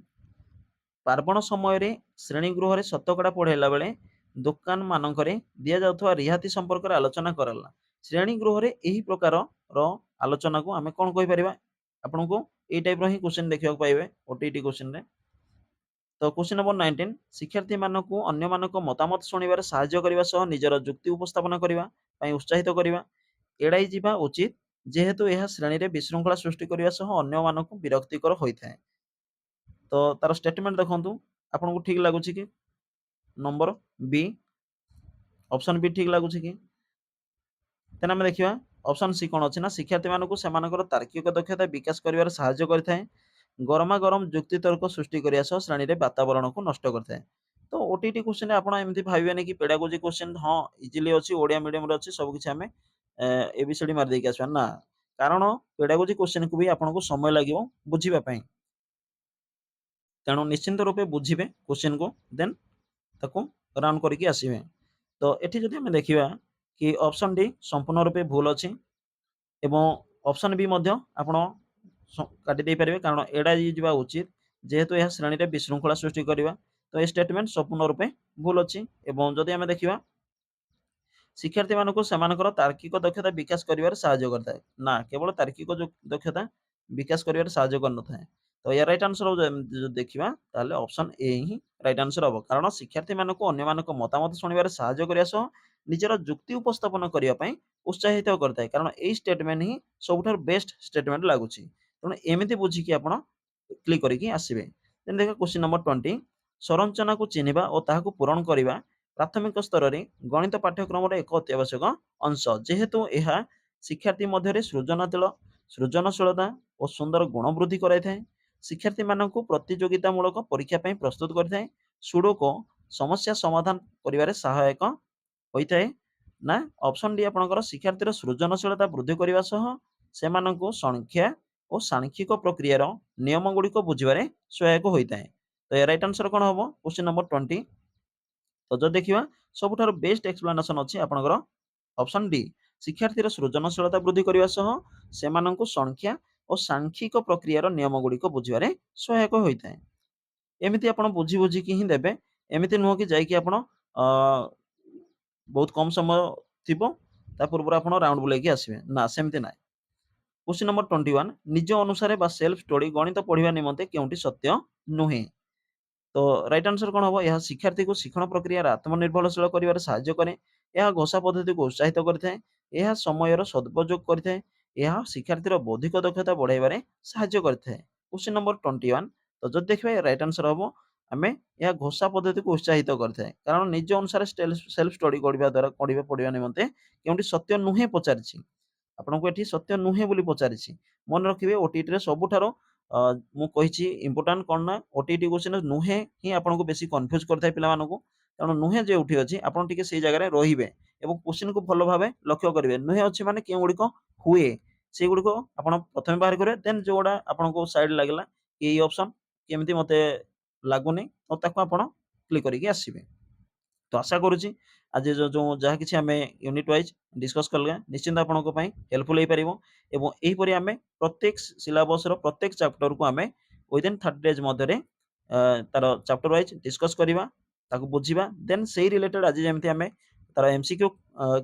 ପାର୍ବଣ ସମୟରେ ଶ୍ରେଣୀଗୃହରେ ଶତକଡ଼ା ପଢ଼ାଇଲା ବେଳେ ଦୋକାନ ମାନଙ୍କରେ ଦିଆଯାଉଥିବା ରିହାତି ସମ୍ପର୍କରେ ଆଲୋଚନା କରାଲା। ଶ୍ରେଣୀଗୃହରେ ଏହି ପ୍ରକାରର ଆଲୋଚନାକୁ ଆମେ କ'ଣ କହିପାରିବା? ଆପଣଙ୍କୁ ଏଇ ଟାଇପ୍ର ହିଁ କ୍ୱେଶ୍ଚିନ୍ ଦେଖିବାକୁ ପାଇବେ ଓଟିଇଟି କ୍ୱେଶ୍ଚିନ୍ରେ। ତ କ୍ୱେଶ୍ଚିନ୍ ନମ୍ବର 19, ଶିକ୍ଷାର୍ଥୀମାନଙ୍କୁ ଅନ୍ୟମାନଙ୍କ ମତାମତ ଶୁଣିବାରେ ସାହାଯ୍ୟ କରିବା ସହ ନିଜର ଯୁକ୍ତି ଉପସ୍ଥାପନ କରିବା ପାଇଁ ଉତ୍ସାହିତ କରିବା ଏଡ଼ାଇ ଯିବା ଉଚିତ, ଯେହେତୁ ଏହା ଶ୍ରେଣୀରେ ବିଶୃଙ୍ଖଳା ସୃଷ୍ଟି କରିବା ସହ ଅନ୍ୟମାନଙ୍କୁ ବିରକ୍ତିକର ହୋଇଥାଏ। ତ ତାର ଷ୍ଟେଟମେଣ୍ଟ ଦେଖନ୍ତୁ, ଆପଣଙ୍କୁ ଠିକ୍ ଲାଗୁଛି କି? ନମ୍ବର ବି, ଅପସନ୍ ବି ଠିକ୍ ଲାଗୁଛି କି? ତେଣୁ ଆମେ ଦେଖିବା ଅପସନ୍ ସି କ'ଣ ଅଛି ନା ଶିକ୍ଷାର୍ଥୀମାନଙ୍କୁ ସେମାନଙ୍କର ତାର୍କିକ ଦକ୍ଷତା ବିକାଶ କରିବାରେ ସାହାଯ୍ୟ କରିଥାଏ, ଗରମାଗରମ ଯୁକ୍ତି ତର୍କ ସୃଷ୍ଟି କରିବା ସହ ଶ୍ରେଣୀରେ ବାତାବରଣକୁ ନଷ୍ଟ କରିଥାଏ। ତ ଓଟିଇଟି କ୍ୱେଶ୍ଚିନ୍ରେ ଆପଣ ଏମିତି ଭାବିବେନି କି ପେଡାଗୋଜି କ୍ୱେଶ୍ଚିନ୍ ହଁ ଇଜିଲି ଅଛି, ଓଡ଼ିଆ ମିଡ଼ିୟମରେ ଅଛି, ସବୁକିଛି ଆମେ ଏବିସିଡି ମାରି ଦେଇକି ଆସିବା ନା। କାରଣ ପେଡାଗୋଜି କ୍ୱେଶ୍ଚିନ୍କୁ ବି ଆପଣଙ୍କୁ ସମୟ ଲାଗିବ ବୁଝିବା ପାଇଁ। ତେଣୁ ନିଶ୍ଚିନ୍ତ ରୂପେ ବୁଝିବେ କ୍ୱେଶ୍ଚିନ୍କୁ, ଦେନ୍ ତାକୁ ରାଉଣ୍ଡ କରିକି ଆସିବେ। ତ ଏଠି ଯଦି ଆମେ ଦେଖିବା କି ଅପସନ୍ ଡି ସମ୍ପୂର୍ଣ୍ଣ ରୂପେ ଭୁଲ ଅଛି ଏବଂ ଅପସନ୍ ବି ମଧ୍ୟ ଆପଣ କାଟି ଦେଇପାରିବେ, କାରଣ ଏଡ଼ାଇ ଯିବା ଉଚିତ, ଯେହେତୁ ଏହା ଶ୍ରେଣୀରେ ବିଶୃଙ୍ଖଳା ସୃଷ୍ଟି କରିବା। ତ ଏ ଷ୍ଟେଟମେଣ୍ଟ ସମ୍ପୂର୍ଣ୍ଣ ରୂପେ ଭୁଲ ଅଛି। ଏବଂ ଯଦି ଆମେ ଦେଖିବା ଶିକ୍ଷାର୍ଥୀମାନଙ୍କୁ ସେମାନଙ୍କର ତାର୍କିକ ଦକ୍ଷତା ବିକାଶ କରିବାରେ ସାହାଯ୍ୟ କରିଥାଏ, ନା କେବଳ ତାର୍କିକ ଦକ୍ଷତା ବିକାଶ କରିବାରେ ସାହାଯ୍ୟ କରିନଥାଏ। ତ ୟା ରାଇଟ୍ ଆନ୍ସର ଯଦି ଦେଖିବା ତାହେଲେ ଅପସନ୍ ଏ ହିଁ ରାଇଟ୍ ଆନ୍ସର ହେବ, କାରଣ ଶିକ୍ଷାର୍ଥୀମାନଙ୍କୁ ଅନ୍ୟମାନଙ୍କ ମତାମତ ଶୁଣିବାରେ ସାହାଯ୍ୟ କରିବା ସହ ନିଜର ଯୁକ୍ତି ଉପସ୍ଥାପନ କରିବା ପାଇଁ ଉତ୍ସାହିତ କରିଥାଏ। କାରଣ ଏଇ ଷ୍ଟେଟମେଣ୍ଟ ହିଁ ସବୁଠାରୁ ବେଷ୍ଟ ଷ୍ଟେଟମେଣ୍ଟ ଲାଗୁଛି। ତେଣୁ ଏମିତି ବୁଝିକି ଆପଣ କ୍ଲିକ୍ କରିକି ଆସିବେ। ଦେନ୍ ଦେଖିବା କ୍ୱେଶ୍ଚିନ୍ ନମ୍ବର 20, ସଂରଚନାକୁ ଚିହ୍ନିବା ଓ ତାହାକୁ ପୂରଣ କରିବା ପ୍ରାଥମିକ ସ୍ତରରେ ଗଣିତ ପାଠ୍ୟକ୍ରମର ଏକ ଅତ୍ୟାବଶ୍ୟକ ଅଂଶ, ଯେହେତୁ ଏହା ଶିକ୍ଷାର୍ଥୀ ମଧ୍ୟରେ ସୃଜନଶୀଳତା ଓ ସୁନ୍ଦର ଗୁଣ ବୃଦ୍ଧି କରାଇଥାଏ। ଶିକ୍ଷାର୍ଥୀମାନଙ୍କୁ ପ୍ରତିଯୋଗିତାମୂଳକ ପରୀକ୍ଷା ପାଇଁ ପ୍ରସ୍ତୁତ କରିଥାଏ। ସୁଡୋକୁ ସମସ୍ୟା ସମାଧାନ କରିବାରେ ସହାୟକ ହୋଇଥାଏ। ନା ଅପସନ୍ ଡି ଆପଣଙ୍କର ଶିକ୍ଷାର୍ଥୀର ସୃଜନଶୀଳତା ବୃଦ୍ଧି କରିବା ସହ ସେମାନଙ୍କୁ ସଂଖ୍ୟା ଓ ସାଂଖ୍ୟିକ ପ୍ରକ୍ରିୟାର ନିୟମ ଗୁଡ଼ିକ ବୁଝିବାରେ ସହାୟକ ହୋଇଥାଏ। ତ ଏ ରାଇଟ୍ ଆନ୍ସର କ'ଣ ହେବ? Question number 20। ତ ଯଦି ଦେଖିବା ସବୁଠାରୁ ବେଷ୍ଟ ଏକ୍ସପ୍ଲାନେସନ୍ ଅଛି ଆପଣଙ୍କର ଅପସନ୍ ଡି, ଶିକ୍ଷାର୍ଥୀର ସୃଜନଶୀଳତା ବୃଦ୍ଧି କରିବା ସହ ସେମାନଙ୍କୁ ସଂଖ୍ୟା ଓ ସାଂଖ୍ୟିକ ପ୍ରକ୍ରିୟାର ନିୟମ ଗୁଡ଼ିକ ବୁଝିବାରେ ସହାୟକ ହୋଇଥାଏ। ଏମିତି ଆପଣ ବୁଝି ବୁଝିକି ହିଁ ଦେବେ, ଏମିତି ନୁହଁ କି ଯାଇକି ଆପଣ ବହୁତ କମ ସମୟ ଥିବ ତା ପୂର୍ବରୁ ଆପଣ ରାଉଣ୍ଡ ବୁଲେଇକି ଆସିବେ, ନା ସେମିତି ନାହିଁ। କ୍ୱେଶ୍ଚିନ୍ ନମ୍ବର 21, ନିଜ ଅନୁସାରେ ବା ସେଲ୍ଫ ଷ୍ଟଡି ଗଣିତ ପଢ଼ିବା ନିମନ୍ତେ କେଉଁଠି ସତ୍ୟ ନୁହେଁ? ତ ରାଇଟ୍ ଆନ୍ସର କ'ଣ ହେବ? ଏହା ଶିକ୍ଷାର୍ଥୀକୁ ଶିକ୍ଷଣ ପ୍ରକ୍ରିୟାରେ ଆତ୍ମନିର୍ଭରଶୀଳ କରିବାରେ ସାହାଯ୍ୟ କରେ। ଏହା ଘୋଷା ପଦ୍ଧତିକୁ ଉତ୍ସାହିତ କରିଥାଏ। ଏହା ସମୟର ସଦୁପଯୋଗ କରିଥାଏ। ଏହା ଶିକ୍ଷାର୍ଥୀର ବୌଦ୍ଧିକ ଦକ୍ଷତା ବଢ଼ାଇବାରେ ସାହାଯ୍ୟ କରିଥାଏ। କ୍ୱେଶ୍ଚିନ୍ ନମ୍ବର 21, ତ ଯଦି ଦେଖିବା ରାଇଟ୍ ଆନ୍ସର ହେବ ଆମେ ଏହା ଘୋଷା ପଦ୍ଧତିକୁ ଉତ୍ସାହିତ କରିଥାଏ, କାରଣ ନିଜ ଅନୁସାରେ ସେଲ୍ଫ ଷ୍ଟଡି କରିବା ଦ୍ୱାରା ପଢ଼ିବା ନିମନ୍ତେ କେଉଁଠି ସତ୍ୟ ନୁହେଁ ପଚାରିଛି। ଆପଣଙ୍କୁ ଏଠି ସତ୍ୟ ନୁହେଁ ବୋଲି ପଚାରିଛି। ମନେ ରଖିବେ ଓଟିଇଟିରେ ସବୁଠାରୁ ମୁଁ କହିଛି ଇମ୍ପୋର୍ଟାଣ୍ଟ କ'ଣ ନା ଓଟିଇଟି କ୍ୱେଶ୍ଚିନ୍ ନୁହେଁ ହିଁ ଆପଣଙ୍କୁ ବେଶୀ କନଫ୍ୟୁଜ କରିଥାଏ ପିଲାମାନଙ୍କୁ। ତେଣୁ ନୁହେଁ ଯେଉଁଠି ଅଛି ଆପଣ ଟିକେ ସେଇ ଜାଗାରେ ରହିବେ ଏବଂ କୋଶ୍ଚିନ୍‌କୁ ଭଲ ଭାବେ ଲକ୍ଷ୍ୟ କରିବେ। ନୁହେଁ ଅଛି ମାନେ କେଉଁଗୁଡ଼ିକ ହୁଏ, ସେଗୁଡ଼ିକ ଆପଣ ପ୍ରଥମେ ବାହାର କରିବେ। ଦେନ୍ ଯୋଉଗୁଡ଼ା ଆପଣଙ୍କୁ ସାଇଡ୍ ଲାଗିଲା, ଏଇ ଅପସନ୍ କେମିତି ମୋତେ ଲାଗୁନି, ତ ତାକୁ ଆପଣ କ୍ଲିକ୍ କରିକି ଆସିବେ। ତ ଆଶା କରୁଛି ଆଜି ଯୋଉ ଯାହା କିଛି ଆମେ ୟୁନିଟ୍ ୱାଇଜ୍ ଡିସ୍କସ୍ କଲେ ନିଶ୍ଚିନ୍ତ ଆପଣଙ୍କ ପାଇଁ ହେଲ୍ପଫୁଲ୍ ହେଇପାରିବ ଏବଂ ଏହିପରି ଆମେ ପ୍ରତ୍ୟେକ ସିଲାବସ୍‌ର ପ୍ରତ୍ୟେକ ଚାପ୍ଟରକୁ ଆମେ ୱିଦିନ୍ 30 ଡେଜ୍ ମଧ୍ୟରେ ତାର ଚାପ୍ଟର ୱାଇଜ୍ ଡିସ୍କସ୍ କରିବା, ତାକୁ ବୁଝିବା। ଦେନ୍ ସେଇ ରିଲେଟେଡ୍ ଆଜି ଯେମିତି ଆମେ ତାର ଏମସିକ୍ୟୁ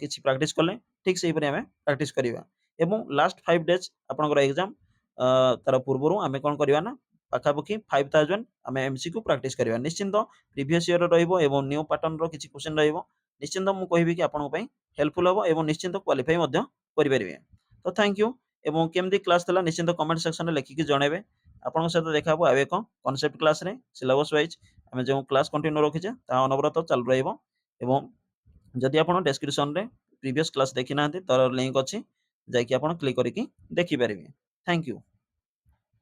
କିଛି ପ୍ରାକ୍ଟିସ୍ କଲେ, ଠିକ୍ ସେହିପରି ଆମେ ପ୍ରାକ୍ଟିସ୍ କରିବା ଏବଂ ଲାଷ୍ଟ 5 ଡେଜ୍ ଆପଣଙ୍କର ଏକ୍ସାମ୍ ତାର ପୂର୍ବରୁ ଆମେ କ'ଣ କରିବା ନା ପାଖାପାଖି 5000 ଆମେ ଏମସିକ୍ୟୁ ପ୍ରାକ୍ଟିସ୍ କରିବା। ନିଶ୍ଚିନ୍ତ ପ୍ରିଭିୟସ୍ ଇୟର୍‌ର ରହିବ ଏବଂ ନ୍ୟୁ ପାଟର୍ନର କିଛି କ୍ୱେଶ୍ଚିନ୍ ରହିବ। ନିଶ୍ଚିନ୍ତ ମୁଁ କହିବି କି ଆପଣଙ୍କ ପାଇଁ ହେଲ୍ପଫୁଲ୍ ହେବ ଏବଂ ନିଶ୍ଚିନ୍ତ କ୍ୱାଲିଫାଇ ମଧ୍ୟ କରିପାରିବେ। ତ ଥ୍ୟାଙ୍କ ୟୁ ଏବଂ କେମିତି କ୍ଲାସ୍ ଥିଲା ନିଶ୍ଚିନ୍ତ କମେଣ୍ଟ ସେକ୍ସନ୍‌ରେ ଲେଖିକି ଜଣାଇବେ। ଆପଣଙ୍କ ସହିତ ଦେଖା ହବ ଆଉ ଏକ କନସେପ୍ଟ କ୍ଲାସ୍‌ରେ ସିଲାବସ୍ ୱାଇଜ୍ ଆମେ ଯେଉଁ କ୍ଲାସ୍ କଣ୍ଟିନ୍ୟୁ ରଖିଛେ ତାହା ଅନବରତ ଚାଲୁ ରହିବ ଏବଂ ଯଦି ଆପଣ ଡେସ୍କ୍ରିପସନ୍‌ରେ ପ୍ରିଭିୟସ୍ କ୍ଲାସ୍ ଦେଖିନାହାନ୍ତି ତାର ଲିଙ୍କ୍ ଅଛି, ଯାଇକି ଆପଣ କ୍ଲିକ୍ କରିକି ଦେଖିପାରିବେ। Thank you.